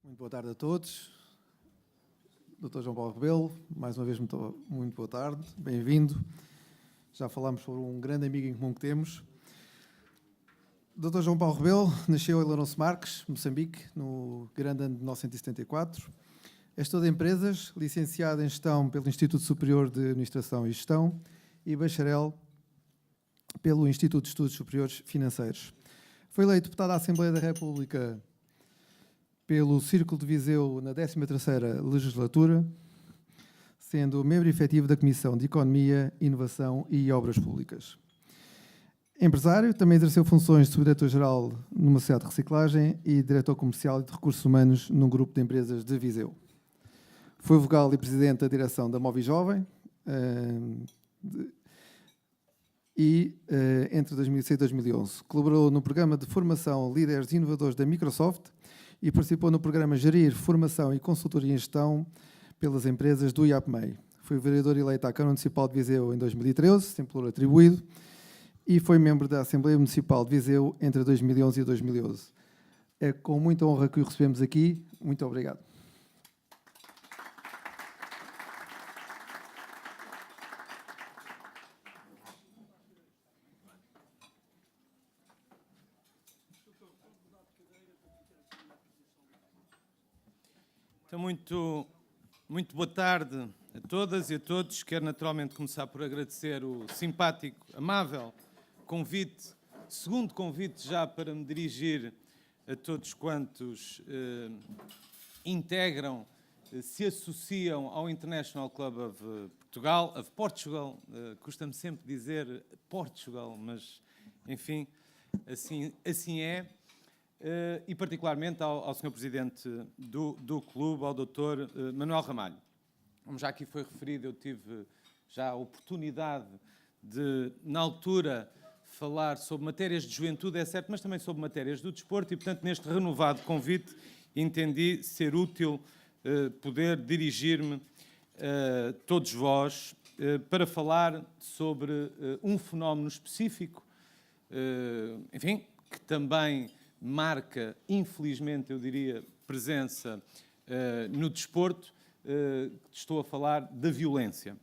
Muito boa tarde a todos. Dr. João Paulo Rebelo, mais uma vez muito boa tarde, bem-vindo. Já falámos sobre um grande amigo em comum que temos. Dr. João Paulo Rebelo nasceu em Lourenço Marques, Moçambique, no grande ano de 1974. É gestor de empresas, licenciado em Gestão pelo Instituto Superior de Administração e Gestão e bacharel pelo Instituto de Estudos Superiores Financeiros. Foi eleito deputado à Assembleia da República pelo Círculo de Viseu na 13ª legislatura, sendo membro efetivo da Comissão de Economia, Inovação e Obras Públicas. Empresário, também exerceu funções de subdiretor-geral numa sociedade de reciclagem e diretor comercial e de recursos humanos num grupo de empresas de Viseu. Foi vogal e presidente da direção da Movi Jovem entre 2006 e 2011. Colaborou no programa de formação Líderes Inovadores da Microsoft e participou no programa Gerir, Formação e Consultoria em Gestão pelas empresas do IAPMEI. Foi vereador eleito à Câmara Municipal de Viseu em 2013, sem pluro atribuído, e foi membro da Assembleia Municipal de Viseu entre 2011 e 2012. É com muita honra que o recebemos aqui. Muito obrigado. Então, muito boa tarde a todas e a todos. Quero naturalmente começar por agradecer o simpático, amável convite, segundo convite já para me dirigir a todos quantos integram, se associam ao International Club of Portugal. Custa-me sempre dizer Portugal, mas enfim, assim é. E particularmente ao Sr. Presidente do clube, ao Dr. Manuel Ramalho. Como já aqui foi referido, eu tive já a oportunidade de, na altura, falar sobre matérias de juventude, é certo, mas também sobre matérias do desporto e, portanto, neste renovado convite, entendi ser útil poder dirigir-me a todos vós para falar sobre um fenómeno específico, enfim, que também marca, infelizmente, eu diria, presença no desporto. Estou a falar da violência.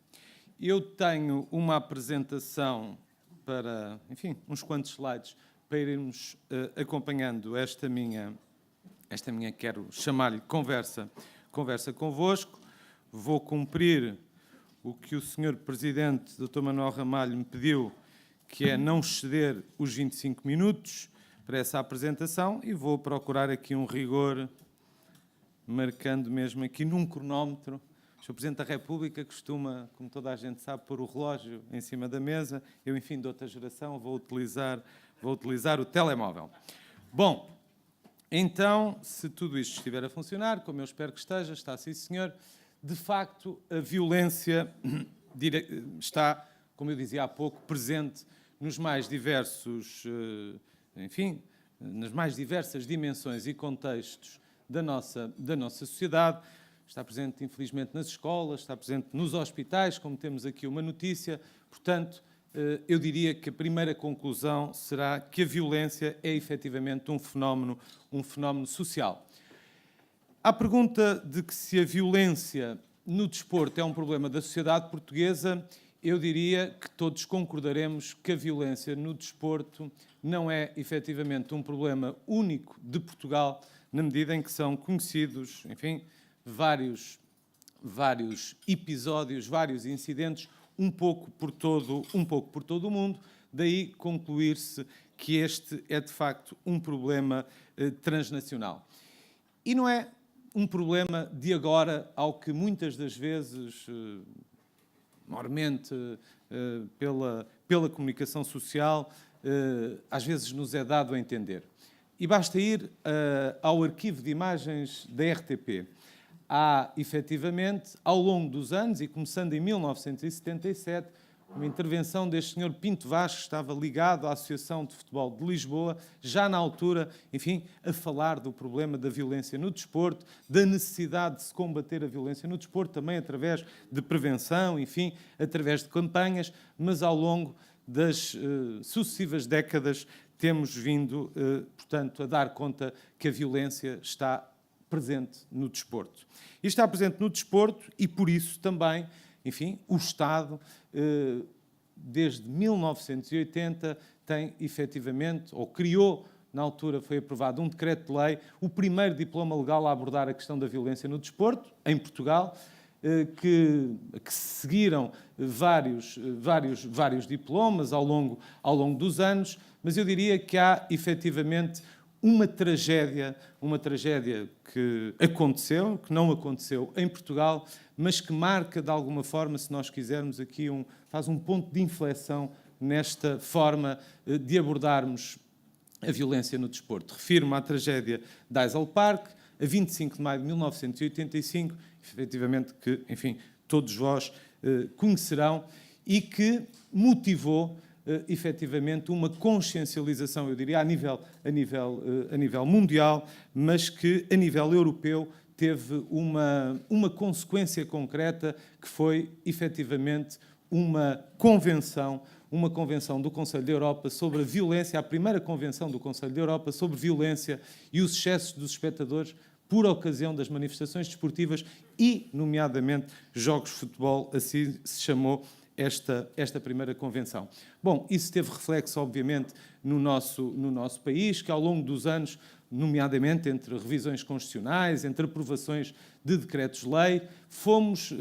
Eu tenho uma apresentação para, enfim, uns quantos slides para irmos acompanhando esta minha, quero chamar-lhe conversa convosco. Vou cumprir o que o Sr. Presidente, Dr. Manuel Ramalho, me pediu, que é não exceder os 25 minutos para essa apresentação, e vou procurar aqui um rigor, marcando mesmo aqui num cronómetro. O Sr. Presidente da República costuma, como toda a gente sabe, pôr o relógio em cima da mesa. Eu, enfim, de outra geração, vou utilizar o telemóvel. Bom, então, se tudo isto estiver a funcionar, como eu espero que esteja, está sim, senhor, de facto, a violência está, como eu dizia há pouco, presente nos mais diversos enfim, nas mais diversas dimensões e contextos da nossa sociedade. Está presente, infelizmente, nas escolas, está presente nos hospitais, como temos aqui uma notícia. Portanto, eu diria que a primeira conclusão será que a violência é, efetivamente, um fenómeno social. À pergunta de que se a violência no desporto é um problema da sociedade portuguesa, eu diria que todos concordaremos que a violência no desporto não é, efetivamente, um problema único de Portugal, na medida em que são conhecidos, enfim, vários episódios, vários incidentes, um pouco por todo o mundo. Daí concluir-se que este é, de facto, um problema transnacional. E não é um problema de agora, ao que muitas das vezes, maiormente pela comunicação social, às vezes nos é dado a entender. E basta ir ao arquivo de imagens da RTP. Há, efetivamente, ao longo dos anos, e começando em 1977, uma intervenção deste Sr. Pinto Vaz, que estava ligado à Associação de Futebol de Lisboa, já na altura, enfim, a falar do problema da violência no desporto, da necessidade de se combater a violência no desporto, também através de prevenção, enfim, através de campanhas, mas ao longo das sucessivas décadas temos vindo, portanto, a dar conta que a violência está presente no desporto. E está presente no desporto e, por isso, também, enfim, o Estado, desde 1980, tem efetivamente, ou criou, na altura foi aprovado um decreto de lei, o primeiro diploma legal a abordar a questão da violência no desporto, em Portugal, que seguiram vários diplomas ao longo dos anos, mas eu diria que há efetivamente uma tragédia que aconteceu, que não aconteceu em Portugal, mas que marca de alguma forma, se nós quisermos aqui, faz um ponto de inflexão nesta forma de abordarmos a violência no desporto. Refiro-me à tragédia de Eisel Park, a 25 de maio de 1985, efetivamente que, enfim, todos vós conhecerão, e que motivou efetivamente uma consciencialização, eu diria, a nível mundial, mas que a nível europeu teve uma consequência concreta, que foi efetivamente uma convenção do Conselho da Europa sobre a violência, a primeira convenção do Conselho da Europa sobre violência e os excessos dos espectadores por ocasião das manifestações desportivas e, nomeadamente, jogos de futebol, assim se chamou esta primeira convenção. Bom, isso teve reflexo, obviamente, no nosso país, que ao longo dos anos, nomeadamente entre revisões constitucionais, entre aprovações de decretos-lei, fomos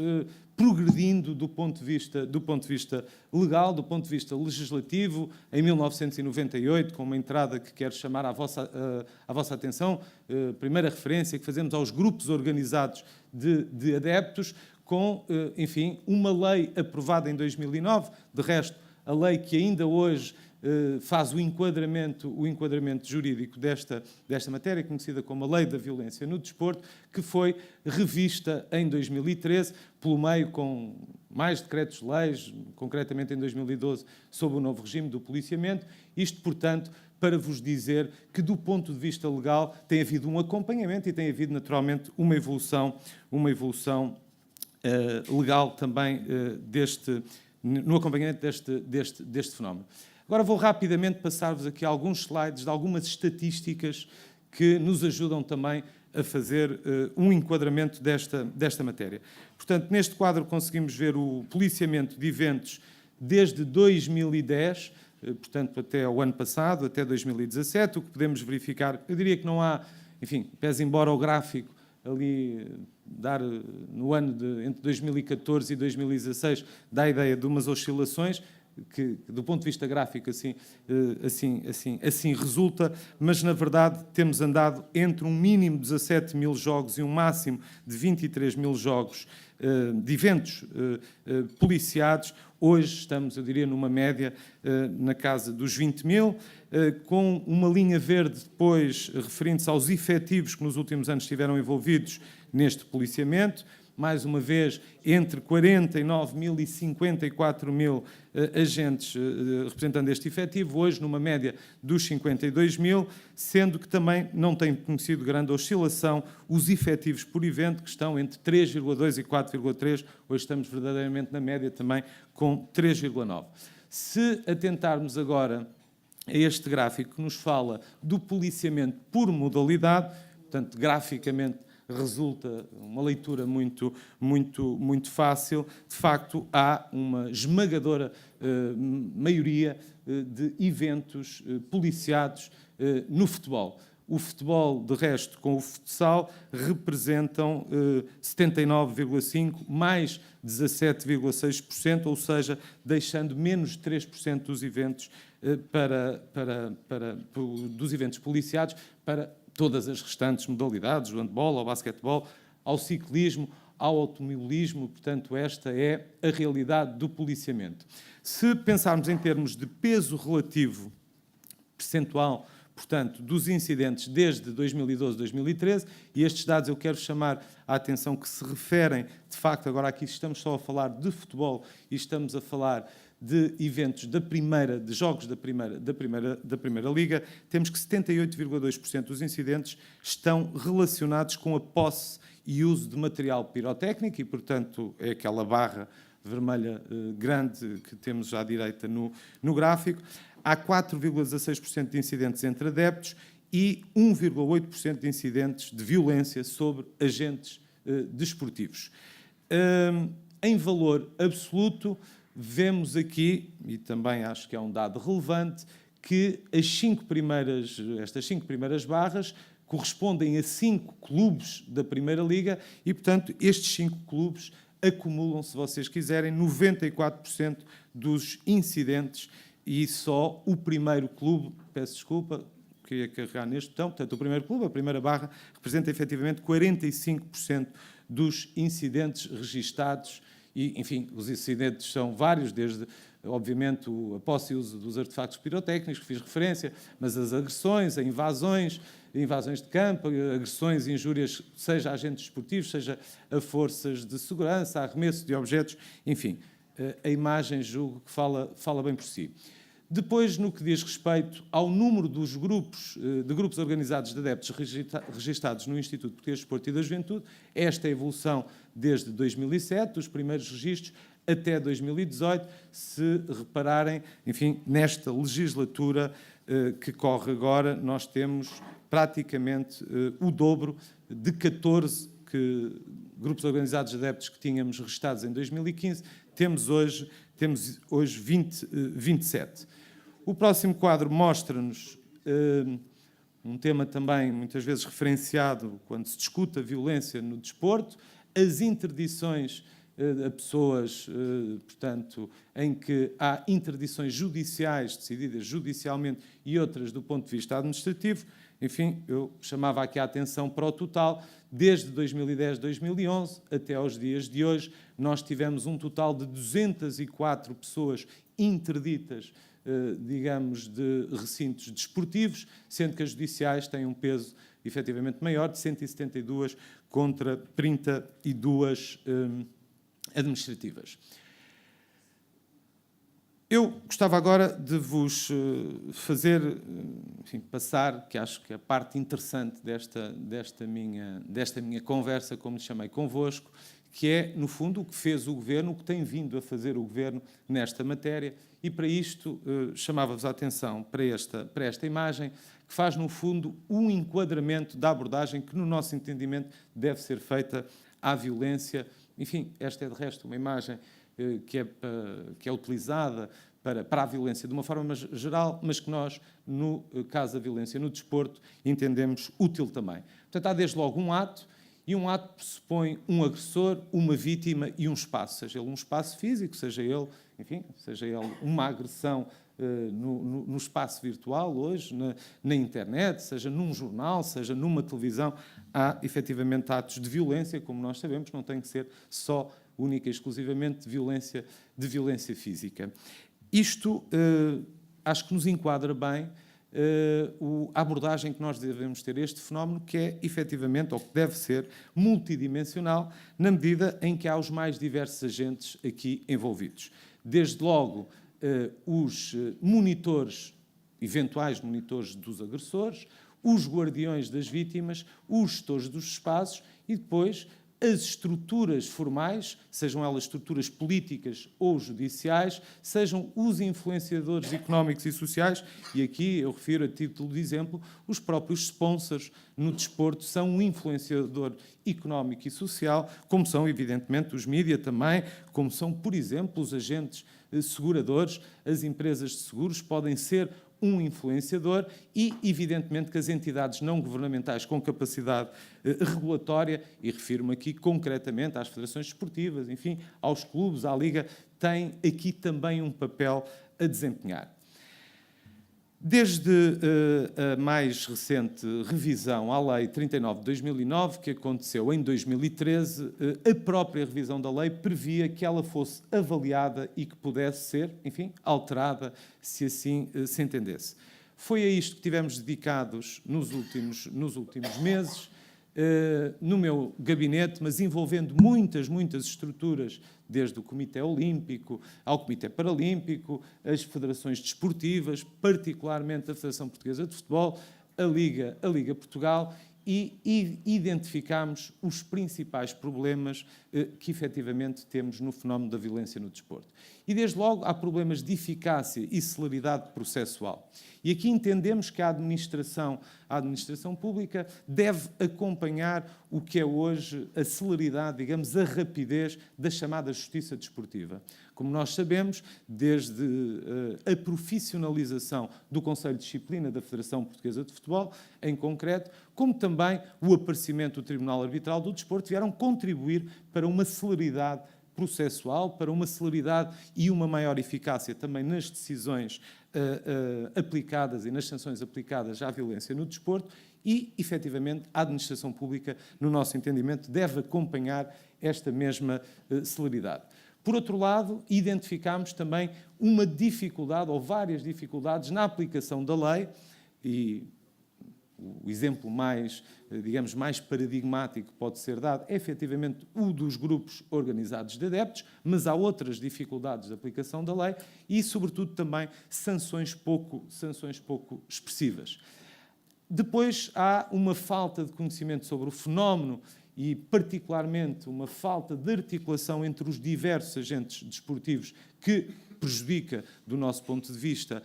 progredindo do ponto de vista legal, do ponto de vista legislativo. Em 1998, com uma entrada que quero chamar à vossa atenção, primeira referência que fazemos aos grupos organizados de adeptos, com, enfim, uma lei aprovada em 2009, de resto, a lei que ainda hoje faz o enquadramento jurídico desta matéria, conhecida como a Lei da Violência no Desporto, que foi revista em 2013, pelo meio com mais decretos-leis, concretamente em 2012, sobre o novo regime do policiamento. Isto, portanto, para vos dizer que, do ponto de vista legal, tem havido um acompanhamento e tem havido, naturalmente, uma evolução legal também no acompanhamento deste fenómeno. Agora vou rapidamente passar-vos aqui alguns slides de algumas estatísticas que nos ajudam também a fazer um enquadramento desta matéria. Portanto, neste quadro conseguimos ver o policiamento de eventos desde 2010, portanto, até o ano passado, até 2017. O que podemos verificar, eu diria que não há, enfim, pese embora o gráfico ali dar no ano entre 2014 e 2016 dá a ideia de umas oscilações que, do ponto de vista gráfico, assim resulta, mas, na verdade, temos andado entre um mínimo de 17 mil jogos e um máximo de 23 mil jogos de eventos policiados. Hoje estamos, eu diria, numa média na casa dos 20 mil, com uma linha verde depois referindo-se aos efetivos que nos últimos anos estiveram envolvidos neste policiamento. Mais uma vez, entre 49 mil e 54 mil agentes representando este efetivo, hoje numa média dos 52 mil, sendo que também não tem conhecido grande oscilação os efetivos por evento, que estão entre 3,2 e 4,3, hoje estamos verdadeiramente na média também com 3,9. Se atentarmos agora a este gráfico que nos fala do policiamento por modalidade, portanto, graficamente, resulta uma leitura muito fácil. De facto, há uma esmagadora maioria de eventos policiados no futebol. O futebol, de resto, com o futsal, representam 79,5%, mais 17,6%, ou seja, deixando menos de 3% dos eventos dos eventos policiados para todas as restantes modalidades, o handball, ao basquetebol, ao ciclismo, ao automobilismo. Portanto, esta é a realidade do policiamento. Se pensarmos em termos de peso relativo percentual, portanto, dos incidentes desde 2012 a 2013, e estes dados eu quero chamar a atenção que se referem, de facto, agora aqui estamos só a falar de futebol e estamos a falar de eventos de jogos da primeira Liga, temos que 78,2% dos incidentes estão relacionados com a posse e uso de material pirotécnico e, portanto, é aquela barra vermelha grande que temos à direita no gráfico. Há 4,16% de incidentes entre adeptos e 1,8% de incidentes de violência sobre agentes desportivos. Em valor absoluto, vemos aqui, e também acho que é um dado relevante, que estas 5 primeiras barras correspondem a 5 clubes da Primeira Liga e, portanto, estes 5 clubes acumulam, se vocês quiserem, 94% dos incidentes e só o primeiro clube, peço desculpa, queria carregar neste botão, portanto, o primeiro clube, a primeira barra, representa efetivamente 45% dos incidentes registados e, enfim, os incidentes são vários, desde, obviamente, a posse e uso dos artefactos pirotécnicos, que fiz referência, mas as agressões, as invasões de campo, agressões e injúrias, seja a agentes desportivos, seja a forças de segurança, arremesso de objetos, enfim, a imagem, julgo que fala bem por si. Depois, no que diz respeito ao número dos grupos organizados de adeptos registados no Instituto Português de Desporto e da Juventude, esta é a evolução desde 2007, dos primeiros registros, até 2018, se repararem, enfim, nesta legislatura que corre agora, nós temos praticamente o dobro de 14 grupos organizados de adeptos que tínhamos registados em 2015, temos hoje 27. O próximo quadro mostra-nos um tema também muitas vezes referenciado quando se discute a violência no desporto, as interdições a pessoas, portanto, em que há interdições judiciais decididas judicialmente e outras do ponto de vista administrativo. Enfim, eu chamava aqui a atenção para o total. Desde 2010, 2011 até aos dias de hoje, nós tivemos um total de 204 pessoas interditas, digamos, de recintos desportivos, sendo que as judiciais têm um peso efetivamente maior, de 172 contra 32 administrativas. Eu gostava agora de vos fazer, enfim, passar, que acho que é a parte interessante desta minha conversa, como lhe chamei, convosco, que é, no fundo, o que fez o Governo, o que tem vindo a fazer o Governo nesta matéria, e para isto chamava-vos a atenção para esta imagem, que faz, no fundo, um enquadramento da abordagem que, no nosso entendimento, deve ser feita à violência. Enfim, esta é, de resto, uma imagem que é utilizada para a violência de uma forma mais geral, mas que nós, no caso da violência no desporto, entendemos útil também. Portanto, há desde logo um ato, e um ato pressupõe um agressor, uma vítima e um espaço, seja ele um espaço físico, seja ele uma agressão no espaço virtual hoje, na internet, seja num jornal, seja numa televisão. Há, efetivamente, atos de violência, como nós sabemos, não tem que ser só única e exclusivamente de violência física. Isto acho que nos enquadra bem a abordagem que nós devemos ter a este fenómeno, que é, efetivamente, ou que deve ser, multidimensional, na medida em que há os mais diversos agentes aqui envolvidos. Desde logo, os monitores, eventuais monitores dos agressores, os guardiões das vítimas, os gestores dos espaços e depois as estruturas formais, sejam elas estruturas políticas ou judiciais, sejam os influenciadores económicos e sociais, e aqui eu refiro a título de exemplo, os próprios sponsors no desporto são um influenciador económico e social, como são, evidentemente, os mídia também, como são, por exemplo, os agentes seguradores, as empresas de seguros podem ser um influenciador e, evidentemente, que as entidades não governamentais com capacidade regulatória, e refiro-me aqui concretamente às federações desportivas, enfim, aos clubes, à Liga, têm aqui também um papel a desempenhar. Desde a mais recente revisão à Lei 39 de 2009, que aconteceu em 2013, a própria revisão da lei previa que ela fosse avaliada e que pudesse ser, enfim, alterada, se assim se entendesse. Foi a isto que tivemos dedicados nos últimos meses, no meu gabinete, mas envolvendo muitas estruturas, desde o Comitê Olímpico ao Comitê Paralímpico, as federações desportivas, particularmente a Federação Portuguesa de Futebol, a Liga Portugal, e identificámos os principais problemas que efetivamente temos no fenómeno da violência no desporto. E desde logo há problemas de eficácia e celeridade processual. E aqui entendemos que a administração a administração pública deve acompanhar o que é hoje a celeridade, digamos, a rapidez da chamada justiça desportiva. Como nós sabemos, desde a profissionalização do Conselho de Disciplina da Federação Portuguesa de Futebol, em concreto, como também o aparecimento do Tribunal Arbitral do Desporto, vieram contribuir para uma celeridade processual, para uma celeridade e uma maior eficácia também nas decisões aplicadas e nas sanções aplicadas à violência no desporto e, efetivamente, a administração pública, no nosso entendimento, deve acompanhar esta mesma celeridade. Por outro lado, identificámos também uma dificuldade ou várias dificuldades na aplicação da lei e o exemplo mais, digamos, mais paradigmático que pode ser dado é, efetivamente, o dos grupos organizados de adeptos, mas há outras dificuldades de aplicação da lei e, sobretudo, também sanções pouco expressivas. Depois, há uma falta de conhecimento sobre o fenómeno e, particularmente, uma falta de articulação entre os diversos agentes desportivos que prejudica, do nosso ponto de vista,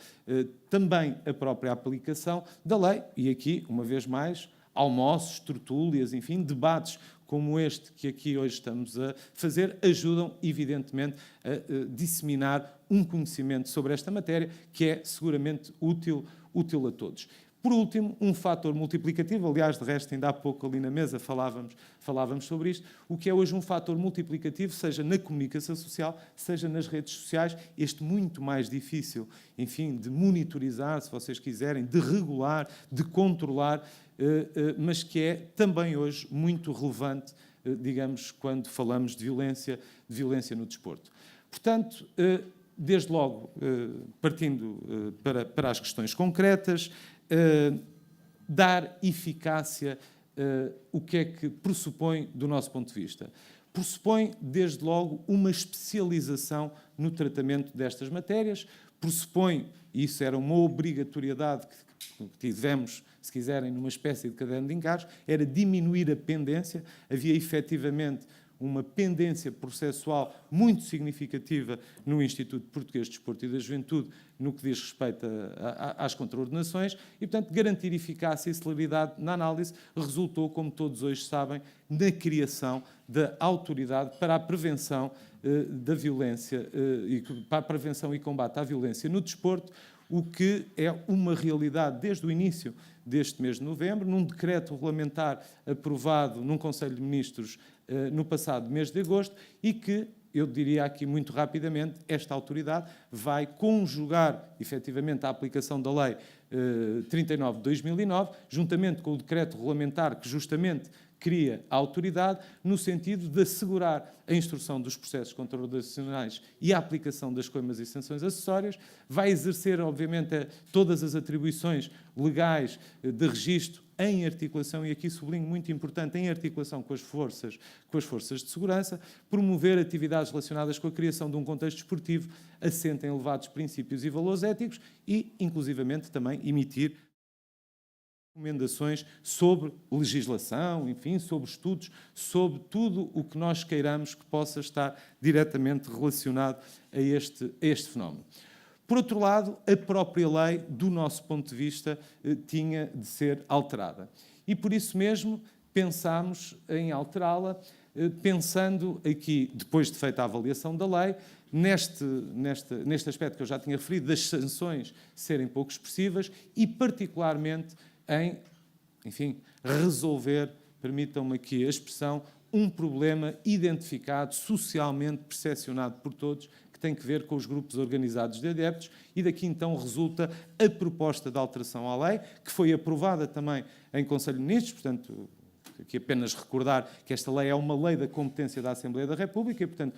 também a própria aplicação da lei. E aqui, uma vez mais, almoços, tertúlias, enfim, debates como este que aqui hoje estamos a fazer, ajudam, evidentemente, a disseminar um conhecimento sobre esta matéria que é seguramente útil a todos. Por último, um fator multiplicativo, aliás, de resto, ainda há pouco ali na mesa falávamos sobre isto, o que é hoje um fator multiplicativo, seja na comunicação social, seja nas redes sociais, este muito mais difícil, enfim, de monitorizar, se vocês quiserem, de regular, de controlar, mas que é também hoje muito relevante, digamos, quando falamos de violência no desporto. Portanto, desde logo, partindo para as questões concretas, dar eficácia, o que é que pressupõe do nosso ponto de vista? Pressupõe, desde logo, uma especialização no tratamento destas matérias, pressupõe, e isso era uma obrigatoriedade que tivemos, se quiserem, numa espécie de caderno de encargos, era diminuir a pendência, havia efetivamente uma pendência processual muito significativa no Instituto Português de Desporto e da Juventude, no que diz respeito às contraordenações, e, portanto, garantir eficácia e celeridade na análise resultou, como todos hoje sabem, na criação da Autoridade para a Prevenção da Violência, para a prevenção e combate à violência no desporto, o que é uma realidade desde o início deste mês de novembro, num decreto regulamentar aprovado num Conselho de Ministros no passado mês de agosto e que, eu diria aqui muito rapidamente, esta autoridade vai conjugar, efetivamente, a aplicação da Lei 39 de 2009, juntamente com o decreto regulamentar que justamente cria a autoridade, no sentido de assegurar a instrução dos processos contraordenacionais e a aplicação das coimas e sanções acessórias, vai exercer, obviamente, todas as atribuições legais de registro em articulação, e aqui sublinho muito importante, em articulação com as forças de segurança, promover atividades relacionadas com a criação de um contexto desportivo assente em elevados princípios e valores éticos e, inclusivamente, também emitir recomendações sobre legislação, enfim, sobre estudos, sobre tudo o que nós queiramos que possa estar diretamente relacionado a este fenómeno. Por outro lado, a própria lei, do nosso ponto de vista, tinha de ser alterada. E por isso mesmo pensámos em alterá-la, pensando aqui, depois de feita a avaliação da lei, neste aspecto que eu já tinha referido, das sanções serem pouco expressivas e, particularmente, em, enfim, resolver, permitam-me aqui a expressão, um problema identificado, socialmente percepcionado por todos, que tem que ver com os grupos organizados de adeptos, e daqui então resulta a proposta de alteração à lei, que foi aprovada também em Conselho de Ministros, portanto, aqui apenas recordar que esta lei é uma lei da competência da Assembleia da República, e, portanto,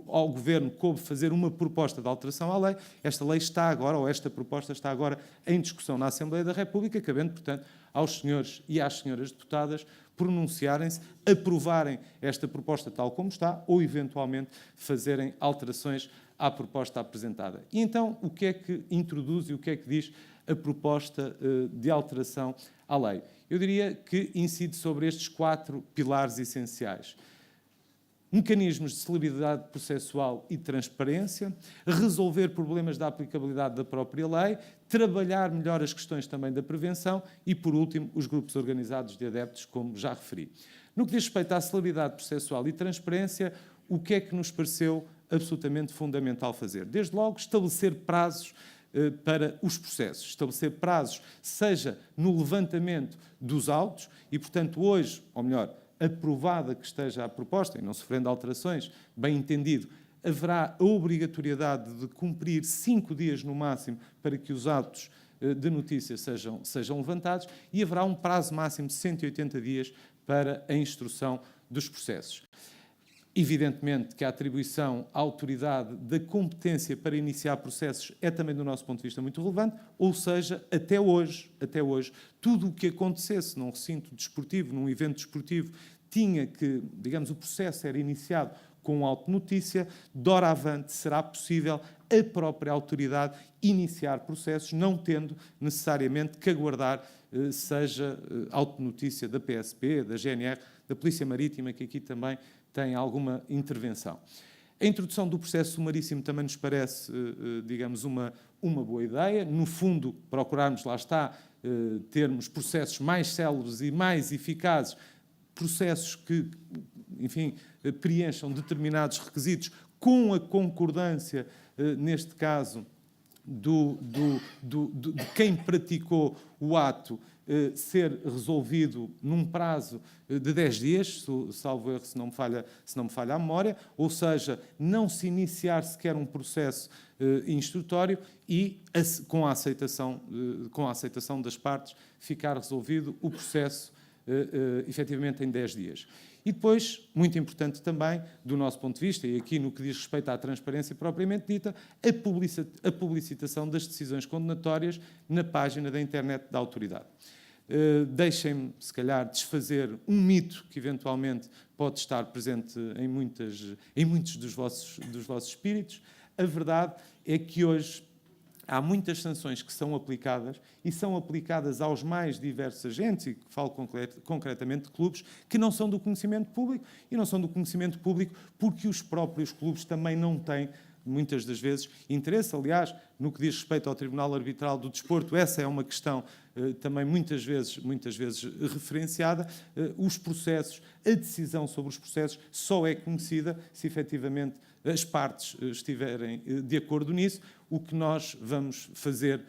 ao Governo coube fazer uma proposta de alteração à lei. Esta lei está agora, ou esta proposta está agora em discussão na Assembleia da República, cabendo, portanto, aos senhores e às senhoras deputadas pronunciarem-se, aprovarem esta proposta tal como está, ou, eventualmente, fazerem alterações à proposta apresentada. E, então, o que é que introduz e o que é que diz a proposta de alteração à lei? Eu diria que incide sobre estes 4 pilares essenciais. mecanismos de celeridade processual e transparência, resolver problemas da aplicabilidade da própria lei, trabalhar melhor as questões também da prevenção e, por último, os grupos organizados de adeptos, como já referi. No que diz respeito à celeridade processual e transparência, o que é que nos pareceu absolutamente fundamental fazer? Desde logo, estabelecer prazos para os processos, estabelecer prazos, seja no levantamento dos autos, e, portanto, hoje, ou melhor, aprovada que esteja a proposta, e não sofrendo alterações, bem entendido, haverá a obrigatoriedade de cumprir 5 dias no máximo para que os autos de notícia sejam levantados, e haverá um prazo máximo de 180 dias para a instrução dos processos. Evidentemente que a atribuição à autoridade da competência para iniciar processos é também, do nosso ponto de vista, muito relevante, ou seja, até hoje, tudo o que acontecesse num recinto desportivo, num evento desportivo, tinha que, digamos, o processo era iniciado com auto-notícia, doravante será possível a própria autoridade iniciar processos, não tendo necessariamente que aguardar, seja auto-notícia da PSP, da GNR, da Polícia Marítima, que aqui também tem alguma intervenção. A introdução do processo sumaríssimo também nos parece, digamos, uma boa ideia. No fundo, procurarmos, lá está, termos processos mais céleres e mais eficazes, processos que, enfim, preencham determinados requisitos com a concordância, neste caso, de quem praticou o ato, ser resolvido num prazo de 10 dias, salvo erro, se não me falha a memória, ou seja, não se iniciar sequer um processo instrutório e, com a aceitação das partes, ficar resolvido o processo efetivamente em 10 dias. E depois, muito importante também, do nosso ponto de vista, e aqui no que diz respeito à transparência propriamente dita, a publicitação das decisões condenatórias na página da internet da autoridade. Deixem-me, se calhar, desfazer um mito que eventualmente pode estar presente em muitos dos vossos espíritos. A verdade é que hoje há muitas sanções que são aplicadas e são aplicadas aos mais diversos agentes, e falo concretamente de clubes, que não são do conhecimento público, e não são do conhecimento público porque os próprios clubes também não têm, muitas das vezes, interesse. Aliás, no que diz respeito ao Tribunal Arbitral do Desporto, essa é uma questão também muitas vezes referenciada. Os processos, a decisão sobre os processos só é conhecida se efetivamente as partes estiverem de acordo nisso. O que nós vamos fazer,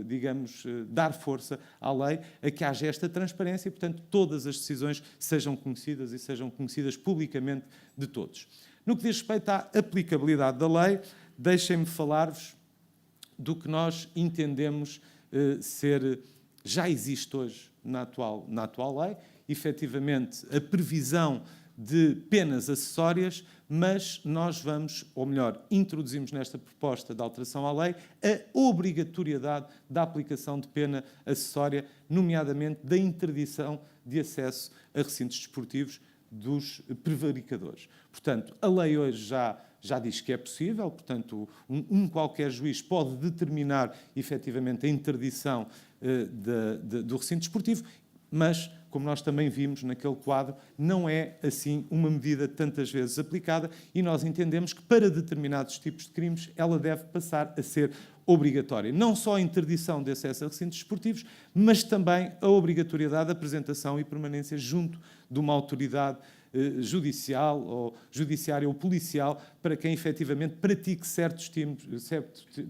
digamos, dar força à lei, a que haja esta transparência e, portanto, todas as decisões sejam conhecidas e sejam conhecidas publicamente de todos. No que diz respeito à aplicabilidade da lei, deixem-me falar-vos do que nós entendemos ser, já existe hoje na atual lei, efetivamente a previsão de penas acessórias, mas nós vamos, ou melhor, introduzimos nesta proposta de alteração à lei a obrigatoriedade da aplicação de pena acessória, nomeadamente da interdição de acesso a recintos desportivos dos prevaricadores. Portanto, a lei hoje já diz que é possível, portanto, qualquer juiz pode determinar efetivamente a interdição do recinto desportivo, mas, como nós também vimos naquele quadro, não é assim uma medida tantas vezes aplicada, e nós entendemos que para determinados tipos de crimes ela deve passar a ser obrigatória. Não só a interdição de acesso a recintos desportivos, mas também a obrigatoriedade de apresentação e permanência junto de uma autoridade judicial ou judiciária ou policial para quem efetivamente pratique certos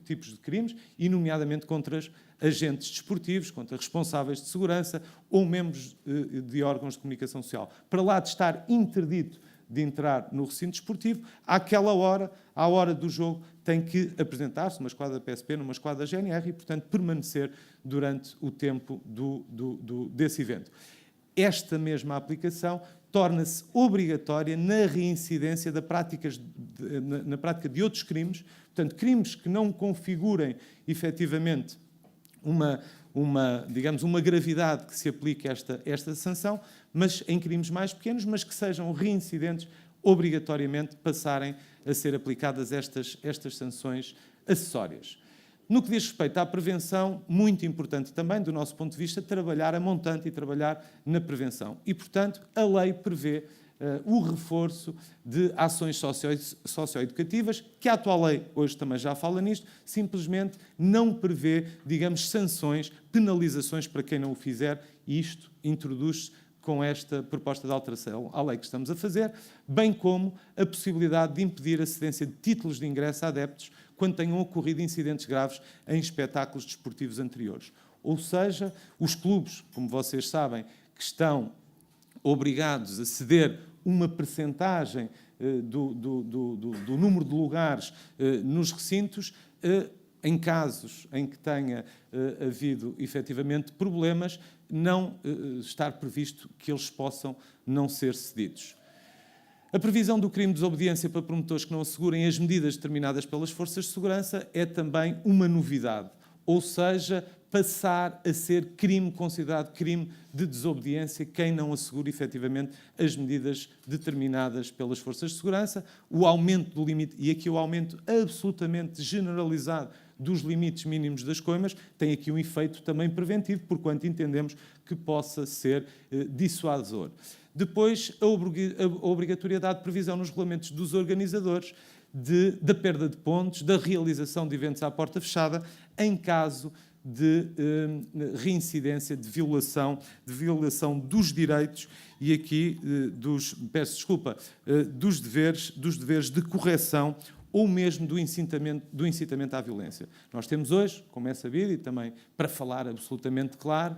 tipos de crimes, e nomeadamente contra agentes desportivos, contra responsáveis de segurança ou membros de órgãos de comunicação social. Para lá de estar interdito de entrar no recinto desportivo, àquela hora, à hora do jogo, tem que apresentar-se numa esquadra da PSP, numa esquadra da GNR e, portanto, permanecer durante o tempo desse evento. Esta mesma aplicação torna-se obrigatória na reincidência na prática de outros crimes, portanto, crimes que não configurem efetivamente digamos, uma gravidade que se aplique esta sanção, mas em crimes mais pequenos, mas que sejam reincidentes, obrigatoriamente passarem a ser aplicadas estas sanções acessórias. No que diz respeito à prevenção, muito importante também, do nosso ponto de vista, trabalhar a montante e trabalhar na prevenção. E, portanto, a lei prevê o reforço de ações socioeducativas, que a atual lei hoje também já fala nisto, simplesmente não prevê, digamos, sanções, penalizações para quem não o fizer, e isto introduz-se com esta proposta de alteração à lei que estamos a fazer, bem como a possibilidade de impedir a cedência de títulos de ingresso a adeptos quando tenham ocorrido incidentes graves em espetáculos desportivos anteriores. Ou seja, os clubes, como vocês sabem, que estão obrigados a ceder uma percentagem do número de lugares nos recintos, em casos em que tenha havido efetivamente problemas, não estar previsto que eles possam não ser cedidos. A previsão do crime de desobediência para promotores que não assegurem as medidas determinadas pelas forças de segurança é também uma novidade, ou seja, passar a ser crime, considerado crime de desobediência, quem não assegura efetivamente as medidas determinadas pelas forças de segurança, o aumento do limite, e aqui o aumento absolutamente generalizado dos limites mínimos das coimas, tem aqui um efeito também preventivo, porquanto entendemos que possa ser dissuasor. Depois, a obrigatoriedade de previsão nos regulamentos dos organizadores da perda de pontos, da realização de eventos à porta fechada, em caso de reincidência, de violação dos direitos e aqui dos deveres de correção ou mesmo do incitamento à violência. Nós temos hoje, como é sabido, e também para falar absolutamente claro,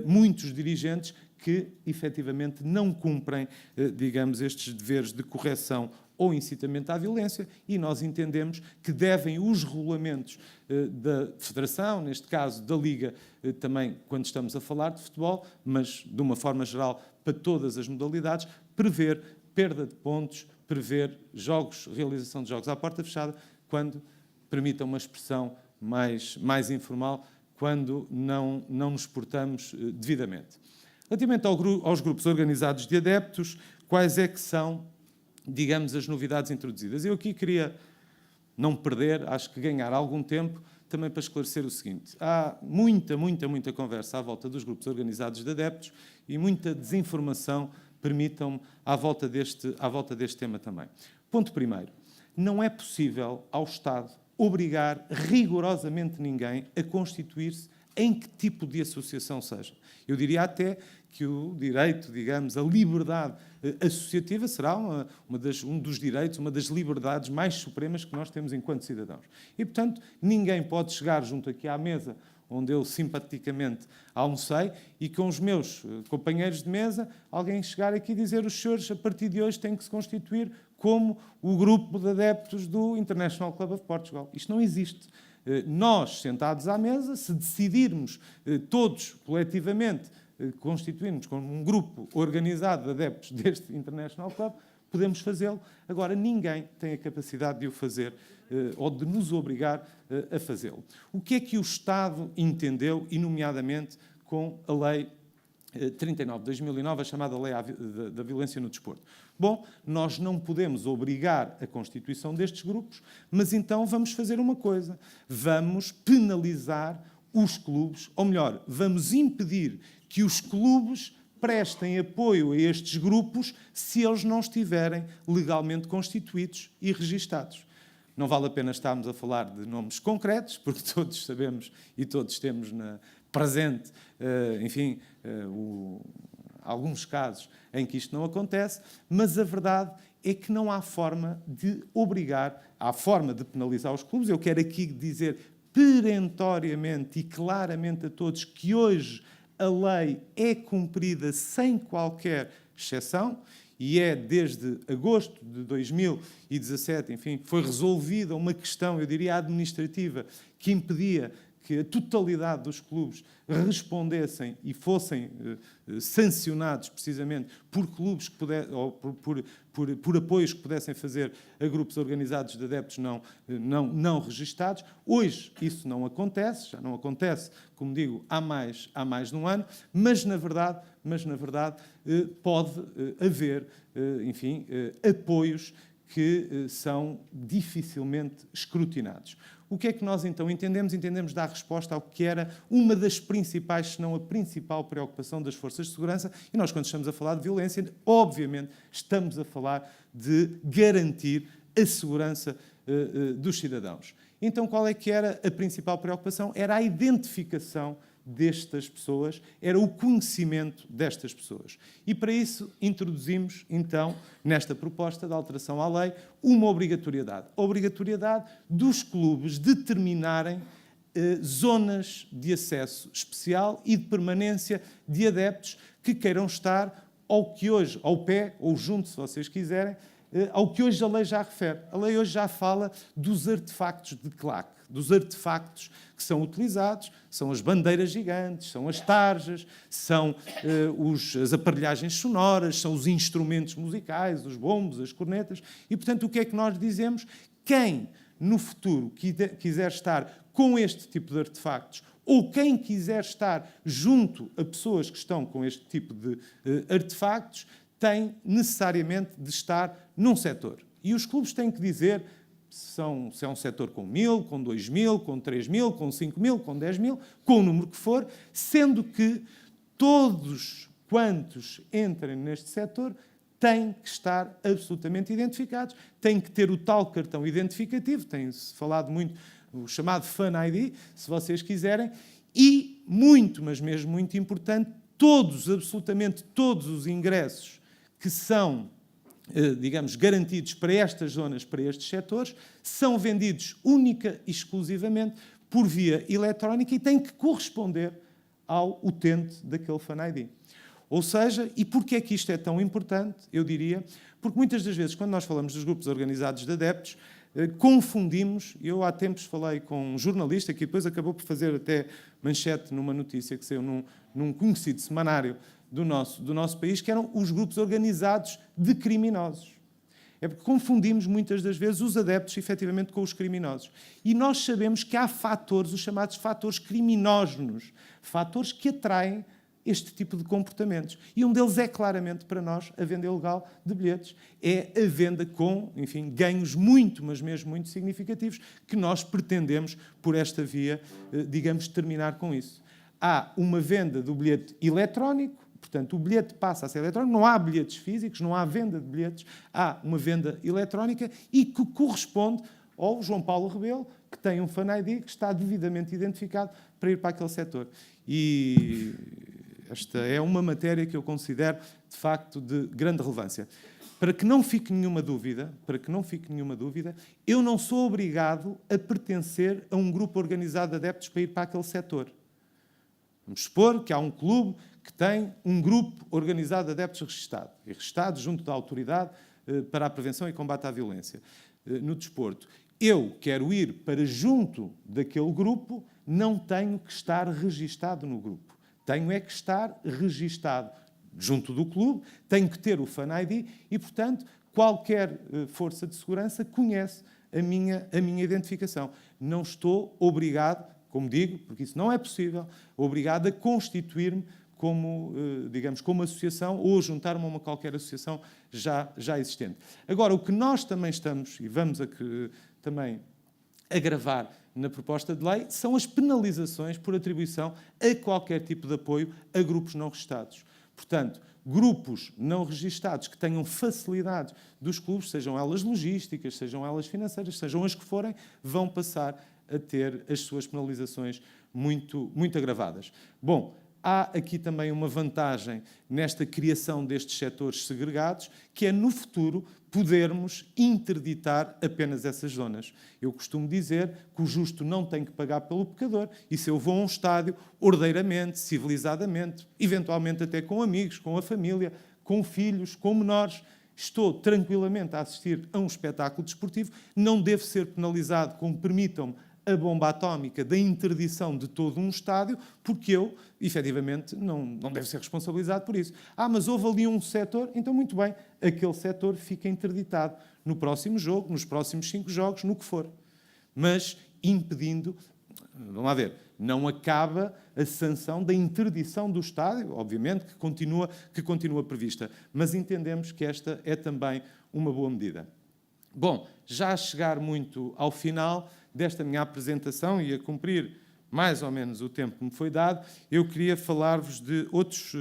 muitos dirigentes que efetivamente não cumprem, digamos, estes deveres de correção ou incitamento à violência, e nós entendemos que devem os regulamentos da Federação, neste caso da Liga, também quando estamos a falar de futebol, mas de uma forma geral para todas as modalidades, prever perda de pontos, prever realização de jogos à porta fechada, quando permita uma expressão mais informal, quando não nos portamos devidamente. Relativamente aos grupos organizados de adeptos, quais é que são, digamos, as novidades introduzidas? Eu aqui queria não perder, acho que ganhar algum tempo, também para esclarecer o seguinte. Há muita conversa à volta dos grupos organizados de adeptos e muita desinformação, permitam-me, à volta deste tema também. Ponto primeiro, não é possível ao Estado obrigar rigorosamente ninguém a constituir-se em que tipo de associação seja. Eu diria até que o direito, digamos, a liberdade associativa será um dos direitos, uma das liberdades mais supremas que nós temos enquanto cidadãos. E, portanto, ninguém pode chegar junto aqui à mesa onde eu simpaticamente almocei, e com os meus companheiros de mesa, alguém chegar aqui e dizer: os senhores, a partir de hoje, têm que se constituir como o grupo de adeptos do International Club of Portugal. Isto não existe. Nós, sentados à mesa, se decidirmos todos, coletivamente, constituirmos como um grupo organizado de adeptos deste International Club, podemos fazê-lo. Agora, ninguém tem a capacidade de o fazer ou de nos obrigar a fazê-lo. O que é que o Estado entendeu, e nomeadamente com a Lei 39 de 2009, a chamada Lei da Violência no Desporto? Bom, nós não podemos obrigar a constituição destes grupos, mas então vamos fazer uma coisa. Vamos penalizar os clubes, ou melhor, vamos impedir que os clubes prestem apoio a estes grupos se eles não estiverem legalmente constituídos e registados. Não vale a pena estarmos a falar de nomes concretos, porque todos sabemos e todos temos presente, alguns casos em que isto não acontece, mas a verdade é que não há forma de obrigar, há forma de penalizar os clubes. Eu quero aqui dizer perentoriamente e claramente a todos que hoje a lei é cumprida sem qualquer exceção, e é desde agosto de 2017, enfim, foi resolvida uma questão, eu diria, administrativa, que impedia que a totalidade dos clubes respondessem e fossem sancionados precisamente por clubes que ou por apoios que pudessem fazer a grupos organizados de adeptos não registados. Hoje isso não acontece, já não acontece, como digo, há mais de um ano, mas na verdade pode haver, apoios que são dificilmente escrutinados. O que é que nós então entendemos? Entendemos dar resposta ao que era uma das principais, se não a principal preocupação das forças de segurança, e nós, quando estamos a falar de violência, obviamente estamos a falar de garantir a segurança dos cidadãos. Então, qual é que era a principal preocupação? Era a identificação destas pessoas, era o conhecimento destas pessoas. E para isso introduzimos, então, nesta proposta de alteração à lei, uma obrigatoriedade. A obrigatoriedade dos clubes determinarem zonas de acesso especial e de permanência de adeptos que queiram estar ao pé ou junto, se vocês quiserem, ao que hoje a lei já refere. A lei hoje já fala dos artefactos de claque, dos artefactos que são utilizados, são as bandeiras gigantes, são as tarjas, são as aparelhagens sonoras, são os instrumentos musicais, os bombos, as cornetas. E, portanto, o que é que nós dizemos? Quem, no futuro, quiser estar com este tipo de artefactos, ou quem quiser estar junto a pessoas que estão com este tipo de artefactos, tem necessariamente de estar num setor. E os clubes têm que dizer se é um setor com 1.000, com 2.000, com 3.000, com 5.000, com 10.000, com o número que for, sendo que todos quantos entrem neste setor têm que estar absolutamente identificados, têm que ter o tal cartão identificativo, tem-se falado muito o chamado Fan ID, se vocês quiserem, e muito, mas mesmo muito importante, absolutamente todos os ingressos que são, digamos, garantidos para estas zonas, para estes setores, são vendidos única e exclusivamente por via eletrónica e têm que corresponder ao utente daquele Fan ID. Ou seja, e porquê é que isto é tão importante, eu diria, porque muitas das vezes, quando nós falamos dos grupos organizados de adeptos, confundimos. Eu há tempos falei com um jornalista que depois acabou por fazer até manchete numa notícia que saiu num conhecido semanário do nosso país, que eram os grupos organizados de criminosos. É porque confundimos muitas das vezes os adeptos, efetivamente, com os criminosos. E nós sabemos que há fatores, os chamados fatores criminógenos, fatores que atraem este tipo de comportamentos. E um deles é claramente, para nós, a venda ilegal de bilhetes. É a venda com, enfim, ganhos muito, mas mesmo muito significativos, que nós pretendemos, por esta via, digamos, terminar com isso. Há uma venda do bilhete eletrónico, portanto, o bilhete passa a ser eletrónico, não há bilhetes físicos, não há venda de bilhetes, há uma venda eletrónica e que corresponde ao João Paulo Rebelo, que tem um Fan ID que está devidamente identificado para ir para aquele setor. E esta é uma matéria que eu considero, de facto, de grande relevância. Para que não fique nenhuma dúvida, eu não sou obrigado a pertencer a um grupo organizado de adeptos para ir para aquele setor. Vamos supor que há um clube que tem um grupo organizado de adeptos registado junto da Autoridade para a Prevenção e Combate à Violência no desporto. Eu quero ir para junto daquele grupo, não tenho que estar registado no grupo. Tenho é que estar registado junto do clube, tenho que ter o Fan ID e, portanto, qualquer força de segurança conhece a minha identificação. Não estou obrigado, como digo, porque isso não é possível, obrigado a constituir-me como, digamos, como associação ou juntar-me a uma qualquer associação já existente. Agora, o que nós também estamos, e vamos também agravar na proposta de lei, são as penalizações por atribuição a qualquer tipo de apoio a grupos não registados. Portanto, grupos não registados que tenham facilidades dos clubes, sejam elas logísticas, sejam elas financeiras, sejam as que forem, vão passar a ter as suas penalizações muito, muito agravadas. Bom, há aqui também uma vantagem nesta criação destes setores segregados, que é, no futuro, podermos interditar apenas essas zonas. Eu costumo dizer que o justo não tem que pagar pelo pecador, e se eu vou a um estádio, ordeiramente, civilizadamente, eventualmente até com amigos, com a família, com filhos, com menores, estou tranquilamente a assistir a um espetáculo desportivo, não devo ser penalizado, como permitam-me, a bomba atómica da interdição de todo um estádio, porque eu, efetivamente, não devo ser responsabilizado por isso. Mas houve ali um setor, então muito bem, aquele setor fica interditado no próximo jogo, nos próximos 5 jogos, no que for. Mas impedindo, vamos lá ver, não acaba a sanção da interdição do estádio, obviamente, que continua prevista. Mas entendemos que esta é também uma boa medida. Bom, já a chegar muito ao final desta minha apresentação e a cumprir mais ou menos o tempo que me foi dado, eu queria falar-vos de outros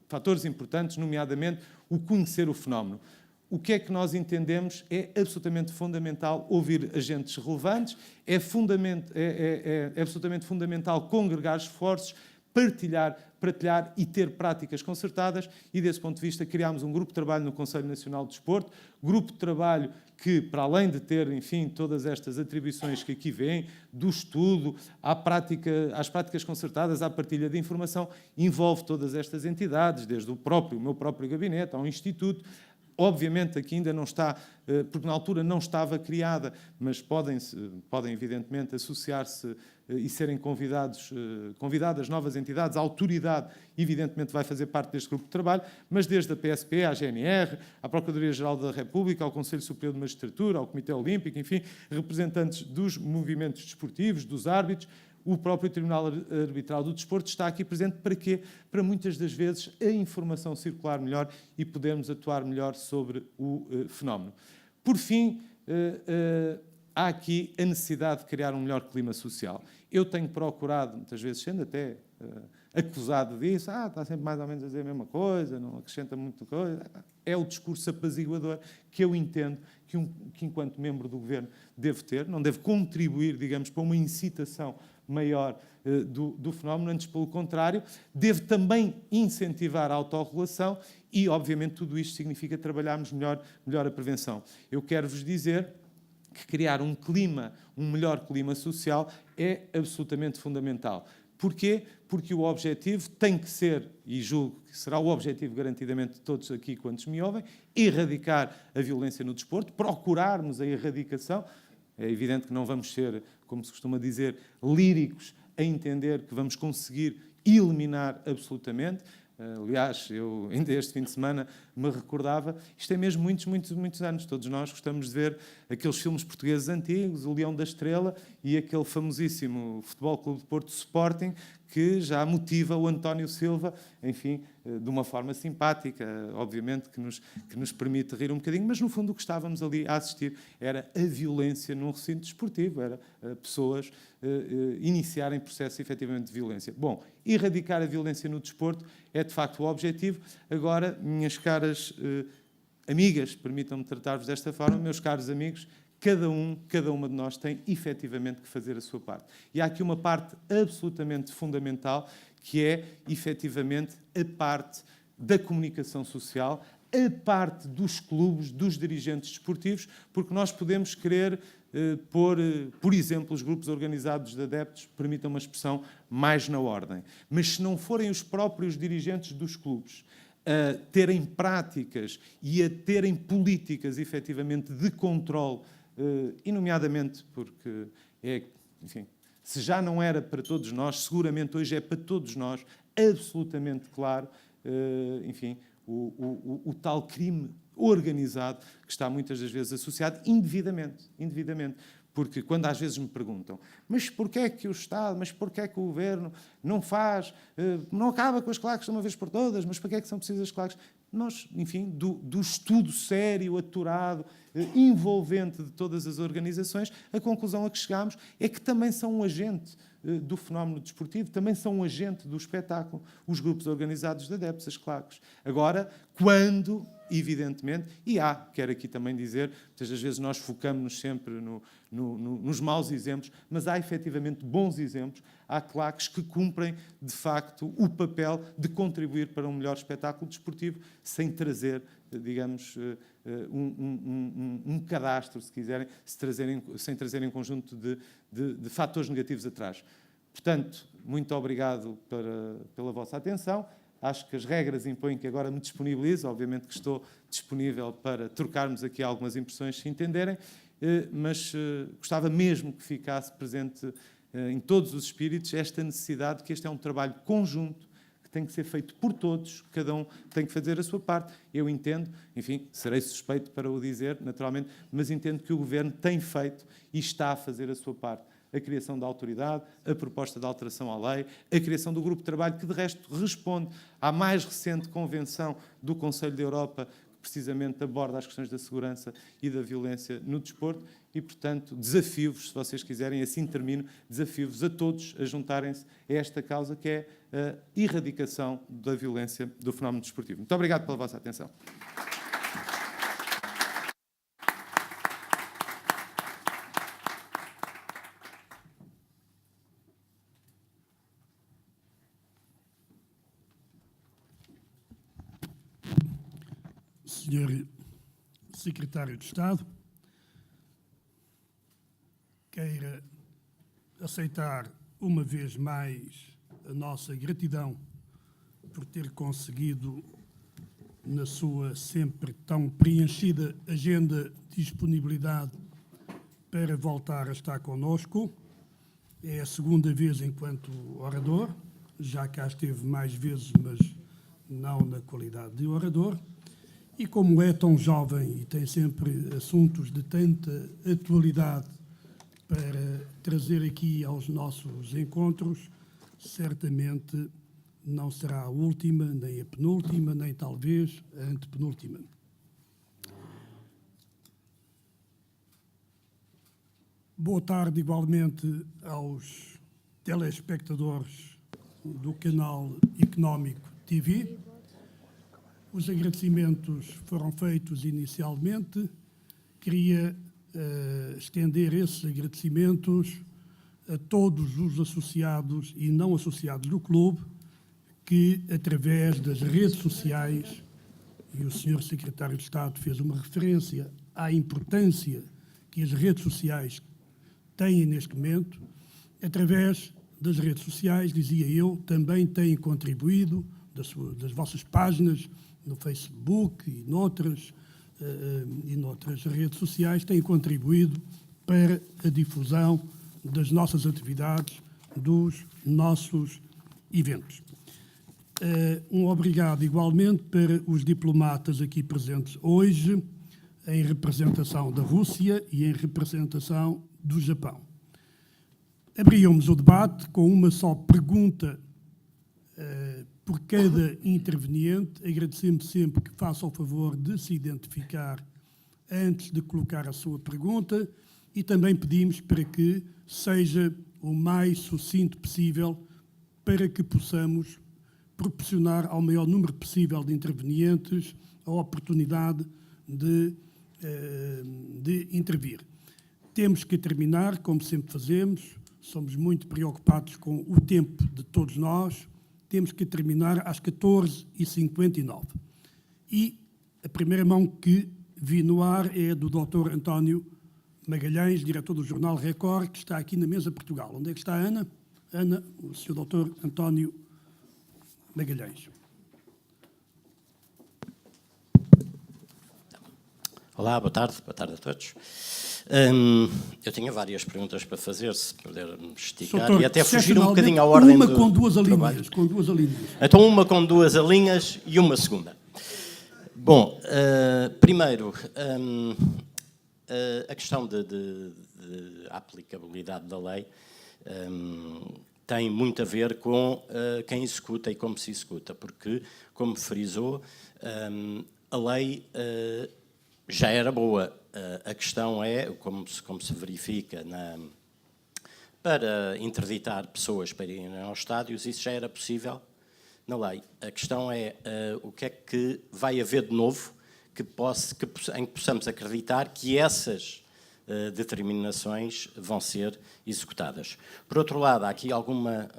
fatores importantes, nomeadamente o conhecer o fenómeno. O que é que nós entendemos é absolutamente fundamental ouvir agentes relevantes, é absolutamente fundamental congregar esforços, partilhar e ter práticas concertadas, e desse ponto de vista criámos um grupo de trabalho no Conselho Nacional de Desporto, grupo de trabalho que, para além de ter, enfim, todas estas atribuições que aqui vêm, do estudo, às práticas concertadas, à partilha de informação, envolve todas estas entidades, desde o meu próprio gabinete, ao Instituto. Obviamente aqui ainda não está, porque na altura não estava criada, mas podem evidentemente associar-se e serem convidadas novas entidades. A autoridade, evidentemente, vai fazer parte deste grupo de trabalho, mas desde a PSP, à GNR, à Procuradoria-Geral da República, ao Conselho Superior de Magistratura, ao Comitê Olímpico, enfim, representantes dos movimentos desportivos, dos árbitros. O próprio Tribunal Arbitral do Desporto está aqui presente para quê? Para muitas das vezes a informação circular melhor e podermos atuar melhor sobre o fenómeno. Por fim, há aqui a necessidade de criar um melhor clima social. Eu tenho procurado, muitas vezes sendo até acusado disso, está sempre mais ou menos a dizer a mesma coisa, não acrescenta muita coisa. É o discurso apaziguador que eu entendo que enquanto membro do Governo, devo ter, não devo contribuir, digamos, para uma incitação maior do fenómeno, antes pelo contrário, devo também incentivar a autorregulação e, obviamente, tudo isto significa trabalharmos melhor a prevenção. Eu quero-vos dizer que criar um melhor clima social é absolutamente fundamental. Porquê? Porque o objetivo tem que ser, e julgo que será o objetivo garantidamente de todos aqui quantos me ouvem, erradicar a violência no desporto, procurarmos a erradicação. É evidente que não vamos ser, como se costuma dizer, líricos a entender que vamos conseguir eliminar absolutamente. Aliás, eu ainda este fim de semana me recordava, isto tem mesmo muitos anos, todos nós gostamos de ver aqueles filmes portugueses antigos, o Leão da Estrela e aquele famosíssimo Futebol Clube de Porto Sporting, que já motiva o António Silva, enfim, de uma forma simpática, obviamente, que nos permite rir um bocadinho, mas no fundo o que estávamos ali a assistir era a violência num recinto desportivo, era pessoas iniciarem processo efetivamente de violência. Bom, erradicar a violência no desporto é de facto o objetivo. Agora, minhas caras amigas, permitam-me tratar-vos desta forma, meus caros amigos, cada uma de nós tem efetivamente que fazer a sua parte. E há aqui uma parte absolutamente fundamental, que é efetivamente a parte da comunicação social, a parte dos clubes, dos dirigentes desportivos, porque nós podemos querer pôr, por exemplo, os grupos organizados de adeptos, permitam uma expressão, mais na ordem. Mas se não forem os próprios dirigentes dos clubes a terem práticas e a terem políticas, efetivamente, de controle, e nomeadamente porque enfim, se já não era para todos nós, seguramente hoje é para todos nós, absolutamente claro, enfim, o tal crime organizado que está muitas das vezes associado indevidamente. Porque quando às vezes me perguntam, mas porquê é que o Estado, mas porquê é que o Governo não faz, não acaba com as claques de uma vez por todas, mas para que é que são precisas as claques? Nós, enfim, do estudo sério, aturado, envolvente de todas as organizações, a conclusão a que chegámos é que também são um agente do fenómeno desportivo, também são um agente do espetáculo, os grupos organizados de adeptos, as claques. Agora, quando, evidentemente, e quero aqui também dizer, muitas das vezes nós focamos-nos sempre nos maus exemplos, mas há efetivamente bons exemplos, há claques que cumprem, de facto, o papel de contribuir para um melhor espetáculo desportivo, sem trazer, digamos, um cadastro, se quiserem, sem trazerem um conjunto de fatores negativos atrás. Portanto, muito obrigado pela vossa atenção. Acho que as regras impõem que agora me disponibilizo. Obviamente que estou disponível para trocarmos aqui algumas impressões, se entenderem, mas gostava mesmo que ficasse presente em todos os espíritos esta necessidade de que este é um trabalho conjunto, que tem que ser feito por todos, cada um tem que fazer a sua parte. Eu entendo, enfim, serei suspeito para o dizer, naturalmente, mas entendo que o Governo tem feito e está a fazer a sua parte. A criação da autoridade, a proposta de alteração à lei, a criação do grupo de trabalho, que de resto responde à mais recente convenção do Conselho da Europa, precisamente aborda as questões da segurança e da violência no desporto e, portanto, desafio-vos, se vocês quiserem, assim termino, desafio-vos a todos a juntarem-se a esta causa que é a erradicação da violência do fenómeno desportivo. Muito obrigado pela vossa atenção. Senhor Secretário de Estado, queira aceitar uma vez mais a nossa gratidão por ter conseguido, na sua sempre tão preenchida agenda, disponibilidade para voltar a estar connosco. É a segunda vez enquanto orador, já cá esteve mais vezes, mas não na qualidade de orador. E como é tão jovem e tem sempre assuntos de tanta atualidade para trazer aqui aos nossos encontros, certamente não será a última, nem a penúltima, nem talvez a antepenúltima. Boa tarde igualmente aos telespectadores do canal Económico TV. Os agradecimentos foram feitos inicialmente. Queria estender esses agradecimentos a todos os associados e não associados do clube que, através das redes sociais, e o Sr. Secretário de Estado fez uma referência à importância que as redes sociais têm neste momento, através das redes sociais, dizia eu, também têm contribuído, das vossas páginas, no Facebook e noutras redes sociais, têm contribuído para a difusão das nossas atividades, dos nossos eventos. Um obrigado igualmente para os diplomatas aqui presentes hoje, em representação da Rússia e em representação do Japão. Abríamos o debate com uma só pergunta por cada interveniente. Agradecemos sempre que faça o favor de se identificar antes de colocar a sua pergunta e também pedimos para que seja o mais sucinto possível para que possamos proporcionar ao maior número possível de intervenientes a oportunidade de intervir. Temos que terminar, como sempre fazemos, somos muito preocupados com o tempo de todos nós, temos que terminar às 14h59. E a primeira mão que vi no ar é do Dr. António Magalhães, diretor do Jornal Record, que está aqui na mesa Portugal. Onde é que está a Ana? Ana, o Sr. Dr. António Magalhães. Olá, boa tarde a todos. Eu tinha várias perguntas para fazer, se pudermos esticar, Doutor, e até fugir um bocadinho à ordem do com duas trabalho. alíneas, com duas alíneas. Então, uma com duas alíneas e uma segunda. Bom, primeiro, a questão de aplicabilidade da lei tem muito a ver com quem executa e como se executa, porque, como frisou, a lei já era boa. A questão é, como se verifica para interditar pessoas para irem aos estádios, isso já era possível na lei. A questão é o que é que vai haver de novo em que possamos acreditar que essas determinações vão ser executadas. Por outro lado, há aqui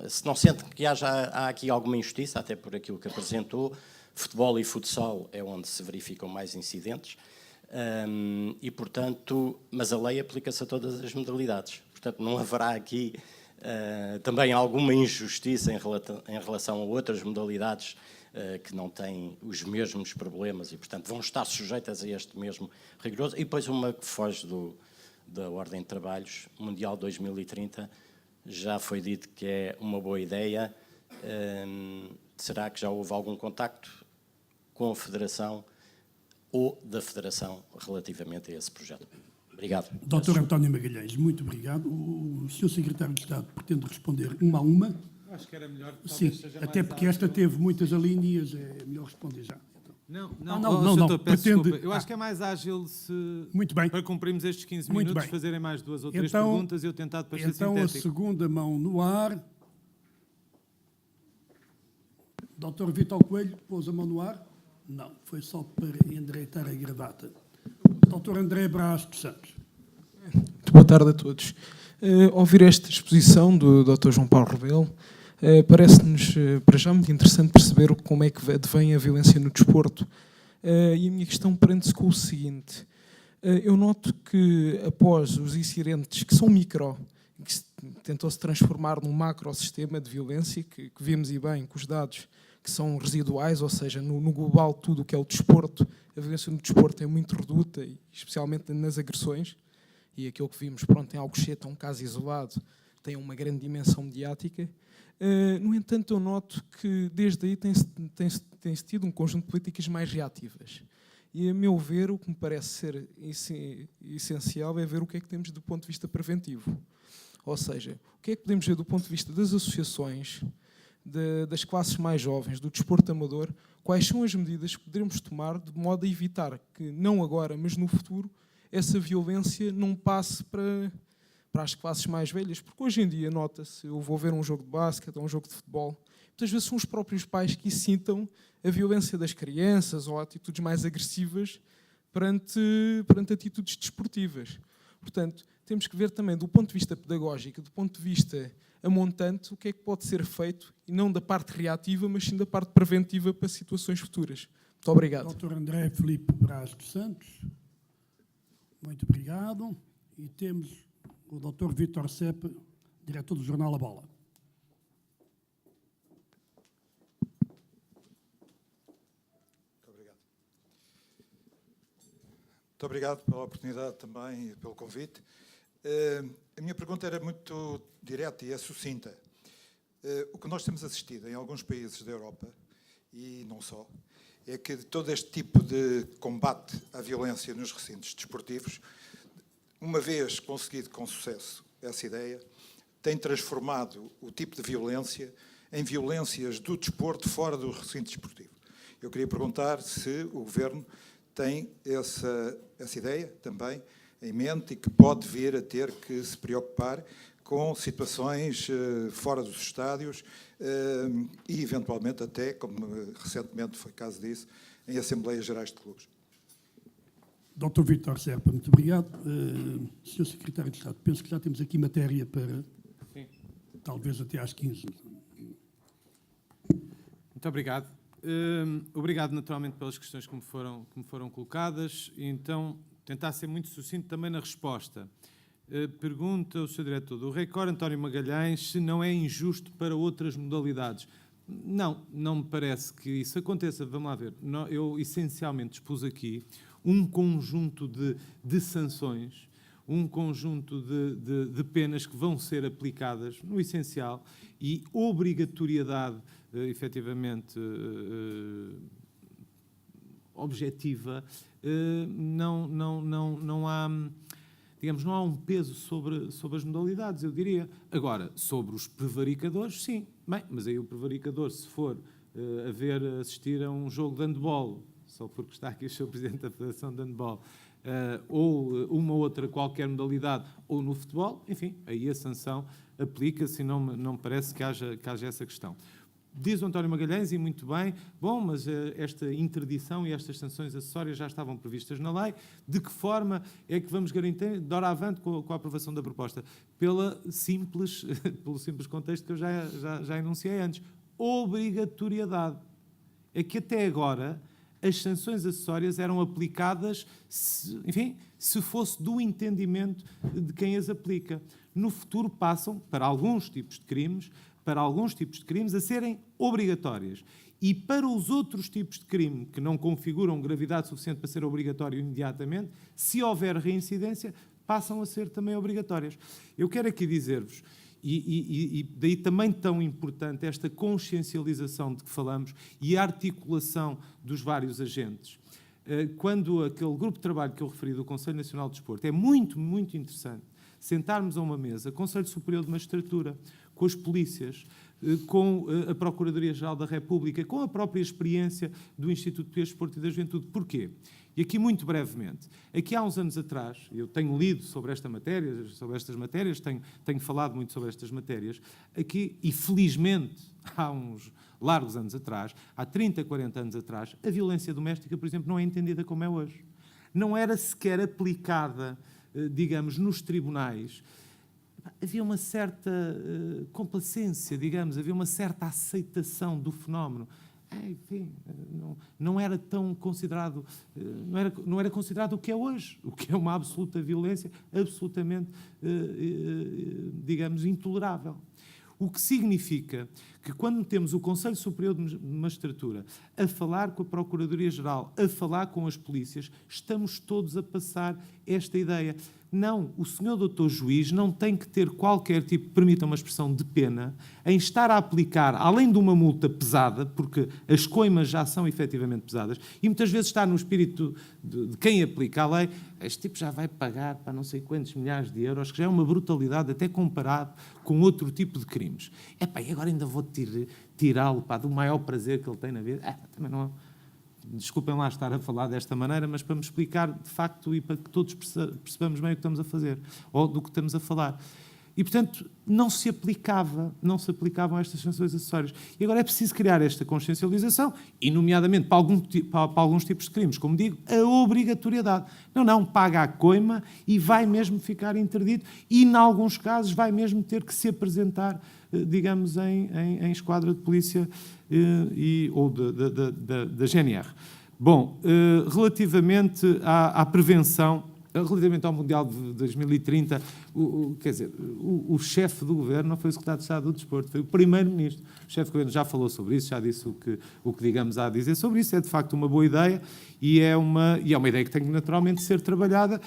se não sente que há aqui alguma injustiça, até por aquilo que apresentou, futebol e futsal é onde se verificam mais incidentes, e, portanto, mas a lei aplica-se a todas as modalidades. Portanto, não haverá aqui também alguma injustiça em relação a outras modalidades que não têm os mesmos problemas e, portanto, vão estar sujeitas a este mesmo rigoroso. E depois uma que foge da Ordem de Trabalhos, Mundial 2030, já foi dito que é uma boa ideia. Será que já houve algum contacto com a Federação ou da Federação relativamente a esse projeto? Obrigado. Dr. António Magalhães, muito obrigado. O Sr. Secretário de Estado pretende responder uma a uma. Acho que era melhor. Sim, até porque esta teve muitas alíneas, é melhor responder já. Então. Não, não, doutor, peço pretende- desculpa. Eu acho que é mais ágil se, Muito bem. para cumprirmos estes 15 Muito minutos, bem. fazerem mais 2 ou 3 Então- perguntas e eu tentar depois ser Então, a sintético. segunda mão no ar. Dr. Vítor Coelho pôs a mão no ar? Não, foi só para endireitar a gravata. Dr. André Brás dos Santos. Muito boa tarde a todos. Ouvir esta exposição do Dr. João Paulo Rebelo parece-nos, para já, muito interessante perceber como é que advém a violência no desporto. E a minha questão prende-se com o seguinte. Eu noto que, após os incidentes que são micro, que tentou-se transformar num macrosistema de violência, que vimos e bem com os dados que são residuais, ou seja, no global tudo o que é o desporto, a violência no desporto é muito reduta, especialmente nas agressões, e aquilo que vimos, pronto, em Alcochete é um caso isolado, tem uma grande dimensão mediática. No entanto, eu noto que desde aí tem-se tido um conjunto de políticas mais reativas. E, a meu ver, o que me parece ser essencial é ver o que é que temos do ponto de vista preventivo. Ou seja, o que é que podemos ver do ponto de vista das associações, das classes mais jovens, do desporto amador, quais são as medidas que poderemos tomar de modo a evitar que, não agora, mas no futuro, essa violência não passe para as classes mais velhas, porque hoje em dia, nota-se, eu vou ver um jogo de basquete ou um jogo de futebol, muitas vezes são os próprios pais que incitam a violência das crianças ou atitudes mais agressivas perante atitudes desportivas. Portanto, temos que ver também do ponto de vista pedagógico, do ponto de vista a montante, o que é que pode ser feito, e não da parte reativa, mas sim da parte preventiva para situações futuras. Muito obrigado. Dr. André Filipe Brás dos Santos. Muito obrigado. E temos o Dr. Vítor Sepe, diretor do jornal A Bola. Muito obrigado pela oportunidade também e pelo convite. A minha pergunta era muito direta e é sucinta. O que nós temos assistido em alguns países da Europa, e não só, é que todo este tipo de combate à violência nos recintos desportivos, uma vez conseguido com sucesso essa ideia, tem transformado o tipo de violência em violências do desporto fora do recinto desportivo. Eu queria perguntar se o Governo tem essa ideia também em mente e que pode vir a ter que se preocupar com situações fora dos estádios e, eventualmente, até, como recentemente foi caso disso, em Assembleias Gerais de Clubes. Dr. Vítor Serpa, muito obrigado. Sr. Secretário de Estado, penso que já temos aqui matéria para, Sim. talvez até às 15. Muito obrigado. Obrigado, naturalmente, pelas questões que me foram colocadas. E, então, tentar ser muito sucinto também na resposta. Pergunta o Sr. Diretor do Record, António Magalhães, se não é injusto para outras modalidades. Não me parece que isso aconteça. Vamos lá ver. Eu, essencialmente, expus aqui um conjunto de sanções, um conjunto de penas que vão ser aplicadas, no essencial, e obrigatoriedade, efetivamente, objetiva, não há, digamos, não há um peso sobre as modalidades, eu diria. Agora, sobre os prevaricadores, sim. Bem, mas aí o prevaricador, se for assistir a um jogo de handball, só porque está aqui o Sr. Presidente da Federação de Handball, ou uma outra qualquer modalidade, ou no futebol, enfim, aí a sanção aplica-se e não me parece que haja essa questão. Diz o António Magalhães, e muito bem, bom, mas esta interdição e estas sanções acessórias já estavam previstas na lei. De que forma é que vamos garantir, doravante, com a aprovação da proposta? Pelo simples contexto que eu já enunciei antes. Obrigatoriedade. É que até agora as sanções acessórias eram aplicadas, se fosse do entendimento de quem as aplica. No futuro passam, para alguns tipos de crimes, a serem obrigatórias. E para os outros tipos de crime que não configuram gravidade suficiente para ser obrigatório imediatamente, se houver reincidência, passam a ser também obrigatórias. Eu quero aqui dizer-vos, e daí também tão importante esta consciencialização de que falamos e a articulação dos vários agentes. Quando aquele grupo de trabalho que eu referi do Conselho Nacional de Desporto, é muito, muito interessante sentarmos a uma mesa, Conselho Superior de Magistratura, com as polícias, com a Procuradoria-Geral da República, com a própria experiência do Instituto Português de Desporto e da Juventude. Porquê? E aqui, muito brevemente, aqui há uns anos atrás, eu tenho lido sobre esta matéria, sobre estas matérias, tenho falado muito sobre estas matérias, aqui, e felizmente, há uns largos anos atrás, há 30, 40 anos atrás, a violência doméstica, por exemplo, não é entendida como é hoje. Não era sequer aplicada, digamos, nos tribunais. Havia uma certa complacência, digamos, havia uma certa aceitação do fenómeno. Enfim, não era tão considerado, não era considerado o que é hoje, o que é uma absoluta violência, absolutamente, digamos, intolerável. O que significa que quando temos o Conselho Superior de Magistratura a falar com a Procuradoria-Geral, a falar com as polícias, estamos todos a passar esta ideia. Não, o senhor doutor juiz não tem que ter qualquer tipo, permita uma expressão, de pena em estar a aplicar, além de uma multa pesada, porque as coimas já são efetivamente pesadas, e muitas vezes está no espírito de quem aplica a lei, este tipo já vai pagar para não sei quantos milhares de euros, que já é uma brutalidade até comparado com outro tipo de crimes. E agora ainda vou tirá-lo do maior prazer que ele tem na vida. Também não... Desculpem lá estar a falar desta maneira, mas para me explicar de facto e para que todos percebamos bem o que estamos a fazer, ou do que estamos a falar. E, portanto, não se aplicavam estas sanções acessórias. E agora é preciso criar esta consciencialização, e nomeadamente para alguns tipos de crimes, como digo, a obrigatoriedade. Não, paga a coima e vai mesmo ficar interdito, e, em alguns casos, vai mesmo ter que se apresentar, digamos, em esquadra de polícia ou da GNR. Bom, relativamente à prevenção, relativamente ao Mundial de 2030, o chefe do governo não foi o secretário de Estado do Desporto, foi o primeiro-ministro. O chefe do governo já falou sobre isso, já disse o que digamos há a dizer sobre isso. É de facto uma boa ideia e é uma ideia que tem que naturalmente ser trabalhada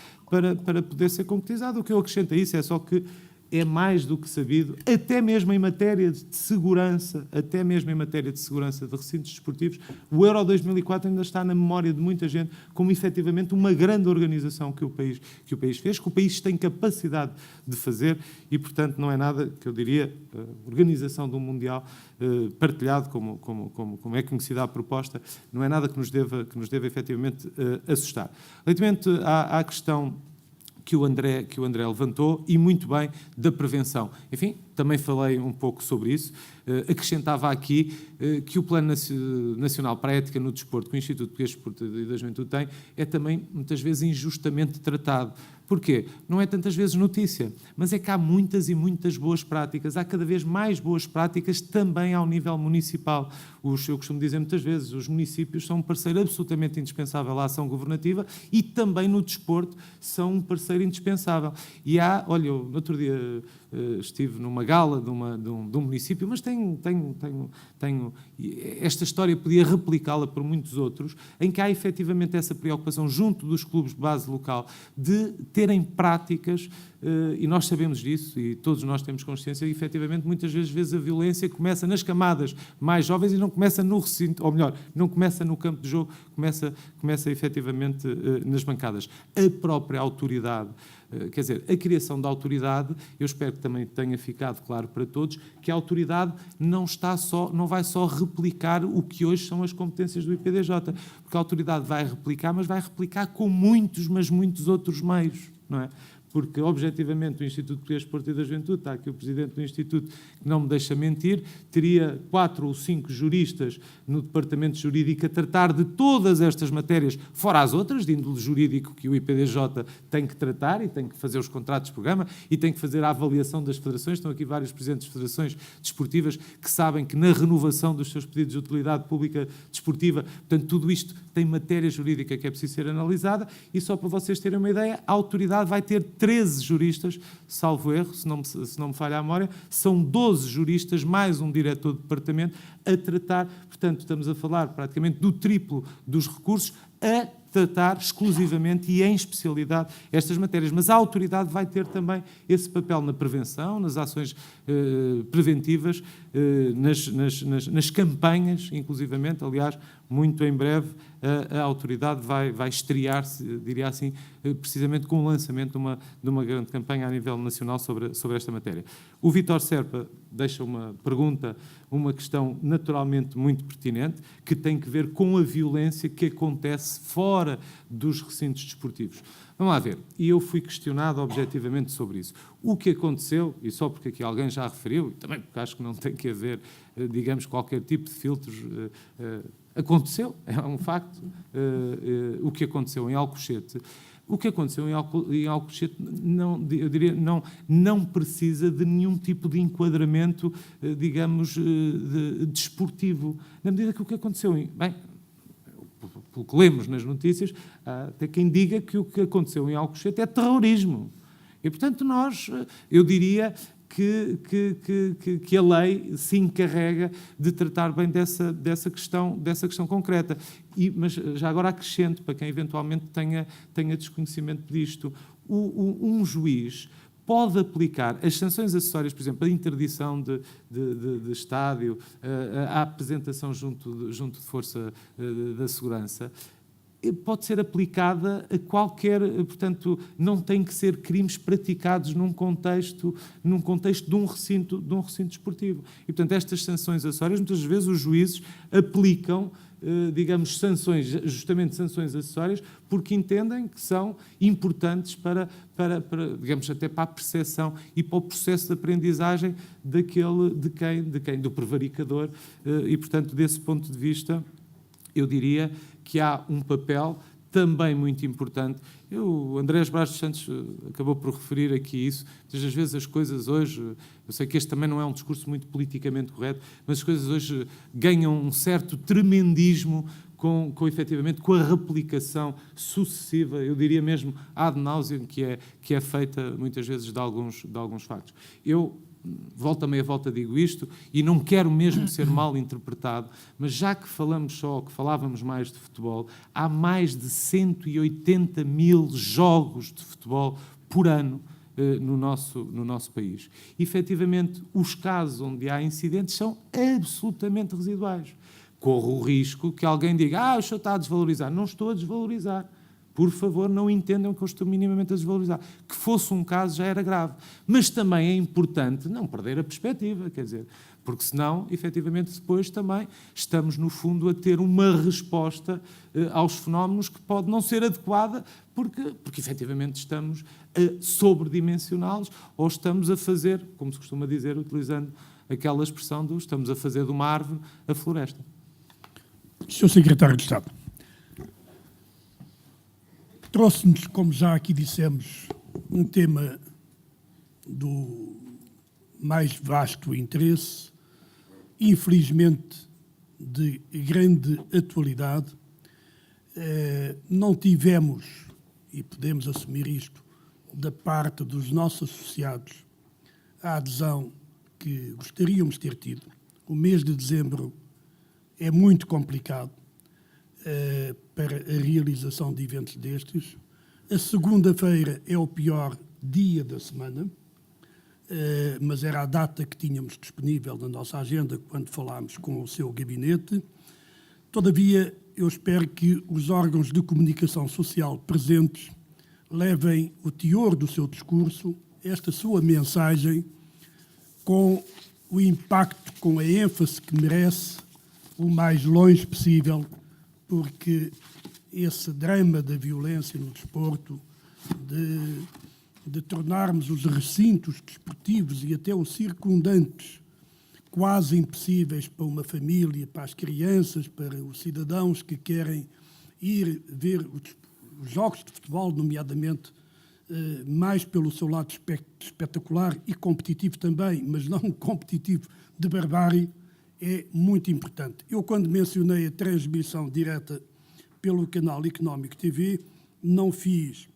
para poder ser concretizada. O que eu acrescento a isso é só que é mais do que sabido, até mesmo em matéria de segurança, de recintos desportivos, o Euro 2004 ainda está na memória de muita gente como efetivamente uma grande organização que o país fez, que o país tem capacidade de fazer e, portanto, não é nada que eu diria, a organização de um Mundial partilhado, como é conhecida a proposta, não é nada que nos deva efetivamente assustar. Relativamente à questão que o André levantou, e muito bem, da prevenção. Enfim, também falei um pouco sobre isso. Acrescentava aqui que o Plano Nacional para a Ética no Desporto, que o Instituto Português de Desporto e da Juventude tem, é também, muitas vezes, injustamente tratado. Porquê? Não é tantas vezes notícia, mas é que há muitas e muitas boas práticas. Há cada vez mais boas práticas também ao nível municipal. Eu costumo dizer muitas vezes, os municípios são um parceiro absolutamente indispensável à ação governativa e também no desporto são um parceiro indispensável. E olha, eu no outro dia estive numa gala de um município, mas tenho esta história, podia replicá-la por muitos outros, em que há efetivamente essa preocupação junto dos clubes de base local de terem práticas, e nós sabemos disso, e todos nós temos consciência, e efetivamente muitas vezes a violência começa nas camadas mais jovens e não começa no recinto, ou melhor, não começa no campo de jogo, começa efetivamente nas bancadas. A própria autoridade, quer dizer, a criação da autoridade, eu espero que também tenha ficado claro para todos, que a autoridade não vai só replicar o que hoje são as competências do IPDJ, porque a autoridade vai replicar, mas vai replicar com muitos outros meios, não é? Porque, objetivamente, o Instituto Português de Desporto e da Juventude, está aqui o Presidente do Instituto, que não me deixa mentir, teria 4 ou 5 juristas no Departamento Jurídico a tratar de todas estas matérias, fora as outras, de índole jurídico, que o IPDJ tem que tratar e tem que fazer os contratos de programa e tem que fazer a avaliação das federações. Estão aqui vários presidentes de federações desportivas que sabem que na renovação dos seus pedidos de utilidade pública desportiva, portanto, tudo isto tem matéria jurídica que é preciso ser analisada e, só para vocês terem uma ideia, a autoridade vai ter 13 juristas, salvo erro, se não me falha a memória, são 12 juristas, mais um diretor de departamento, a tratar, portanto, estamos a falar praticamente do triplo dos recursos, a tratar exclusivamente e em especialidade estas matérias. Mas a autoridade vai ter também esse papel na prevenção, nas ações preventivas, nas campanhas, inclusivamente. Aliás, muito em breve a autoridade vai estrear-se, diria assim, precisamente com o lançamento de uma grande campanha a nível nacional sobre esta matéria. O Vítor Serpa deixa uma pergunta, uma questão naturalmente muito pertinente, que tem que ver com a violência que acontece fora dos recintos desportivos. Vamos lá ver, e eu fui questionado objetivamente sobre isso. O que aconteceu, e só porque aqui alguém já referiu, e também porque acho que não tem que haver, digamos, qualquer tipo de filtros, aconteceu, é um facto, o que aconteceu em Alcochete. O que aconteceu em Alcochete, eu diria, não precisa de nenhum tipo de enquadramento, digamos, desportivo. Na medida que o que aconteceu, pelo que lemos nas notícias, há até quem diga que o que aconteceu em Alcochete é terrorismo. E, portanto, eu diria que a lei se encarrega de tratar bem dessa questão concreta. Mas já agora acrescento, para quem eventualmente tenha desconhecimento disto, um juiz pode aplicar as sanções acessórias, por exemplo, a interdição de estádio, a apresentação junto de força da segurança, pode ser aplicada a qualquer, portanto, não tem que ser crimes praticados num contexto de um recinto desportivo. E, portanto, estas sanções acessórias, muitas vezes os juízes aplicam, digamos, justamente sanções acessórias, porque entendem que são importantes para, digamos, até para a percepção e para o processo de aprendizagem do prevaricador. E, portanto, desse ponto de vista, eu diria que há um papel também muito importante. O Andrés Brás dos Santos acabou por referir aqui isso. Muitas das vezes as coisas hoje, eu sei que este também não é um discurso muito politicamente correto, mas as coisas hoje ganham um certo tremendismo efetivamente, com a replicação sucessiva, eu diria mesmo ad nauseam, que é feita muitas vezes de alguns factos. Eu volta meia volta digo isto, e não quero mesmo ser mal interpretado, mas já que falávamos mais de futebol, há mais de 180 mil jogos de futebol por ano no nosso país. E, efetivamente, os casos onde há incidentes são absolutamente residuais. Corro o risco que alguém diga, o senhor está a desvalorizar. Não estou a desvalorizar. Por favor, não entendam que eu estou minimamente a desvalorizar. Que fosse um caso já era grave. Mas também é importante não perder a perspectiva, quer dizer, porque senão, efetivamente, depois também estamos, no fundo, a ter uma resposta aos fenómenos que pode não ser adequada, porque efetivamente estamos a sobredimensioná-los ou estamos a fazer, como se costuma dizer, utilizando aquela expressão estamos a fazer de uma árvore a floresta. Sr. Secretário de Estado, trouxe-nos, como já aqui dissemos, um tema do mais vasto interesse, infelizmente de grande atualidade. Não tivemos, e podemos assumir isto, da parte dos nossos associados, a adesão que gostaríamos de ter tido. O mês de dezembro é muito complicado para a realização de eventos destes. A segunda-feira é o pior dia da semana, mas era a data que tínhamos disponível na nossa agenda quando falámos com o seu gabinete. Todavia, eu espero que os órgãos de comunicação social presentes levem o teor do seu discurso, esta sua mensagem, com o impacto, com a ênfase que merece, o mais longe possível, porque esse drama da violência no desporto, de tornarmos os recintos desportivos e até os circundantes quase impossíveis para uma família, para as crianças, para os cidadãos que querem ir ver os jogos de futebol, nomeadamente, mais pelo seu lado espetacular e competitivo também, mas não competitivo de barbárie, é muito importante. Eu, quando mencionei a transmissão direta pelo canal Económico TV, não fiz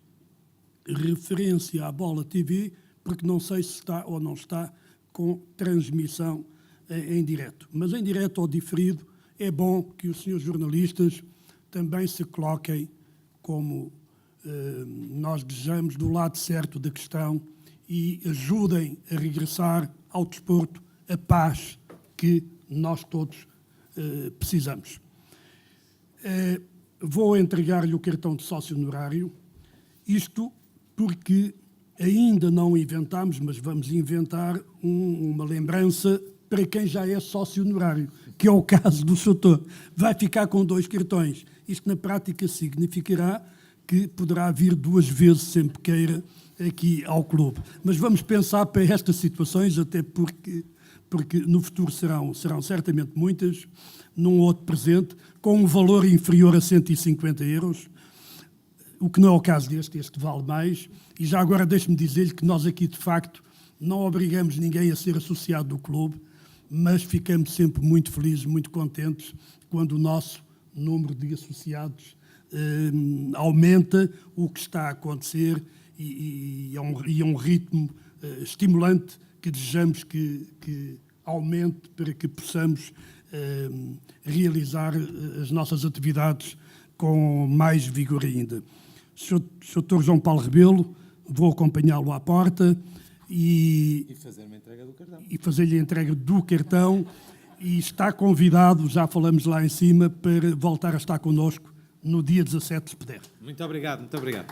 referência à Bola TV, porque não sei se está ou não está com transmissão em direto. Mas em direto ou diferido, é bom que os senhores jornalistas também se coloquem, como nós desejamos, do lado certo da questão e ajudem a regressar ao desporto a paz que nós todos precisamos. Vou entregar-lhe o cartão de sócio honorário, isto porque ainda não inventámos, mas vamos inventar uma lembrança para quem já é sócio honorário, que é o caso do Soutor. Vai ficar com 2 cartões. Isto, na prática, significará que poderá vir 2 vezes, sempre queira, aqui ao clube. Mas vamos pensar para estas situações, até porque no futuro serão certamente muitas, num outro presente, com um valor inferior a 150 euros, o que não é o caso este vale mais. E já agora deixe-me dizer-lhe que nós aqui, de facto, não obrigamos ninguém a ser associado do clube, mas ficamos sempre muito felizes, muito contentes, quando o nosso número de associados aumenta, o que está a acontecer, e é um ritmo estimulante que desejamos que aumente para que possamos realizar as nossas atividades com mais vigor ainda. Sr. João Paulo Rebelo, vou acompanhá-lo à porta e fazer-me a entrega do cartão. E fazer-lhe a entrega do cartão, e está convidado, já falamos lá em cima, para voltar a estar connosco no dia 17, se puder. Muito obrigado, muito obrigado.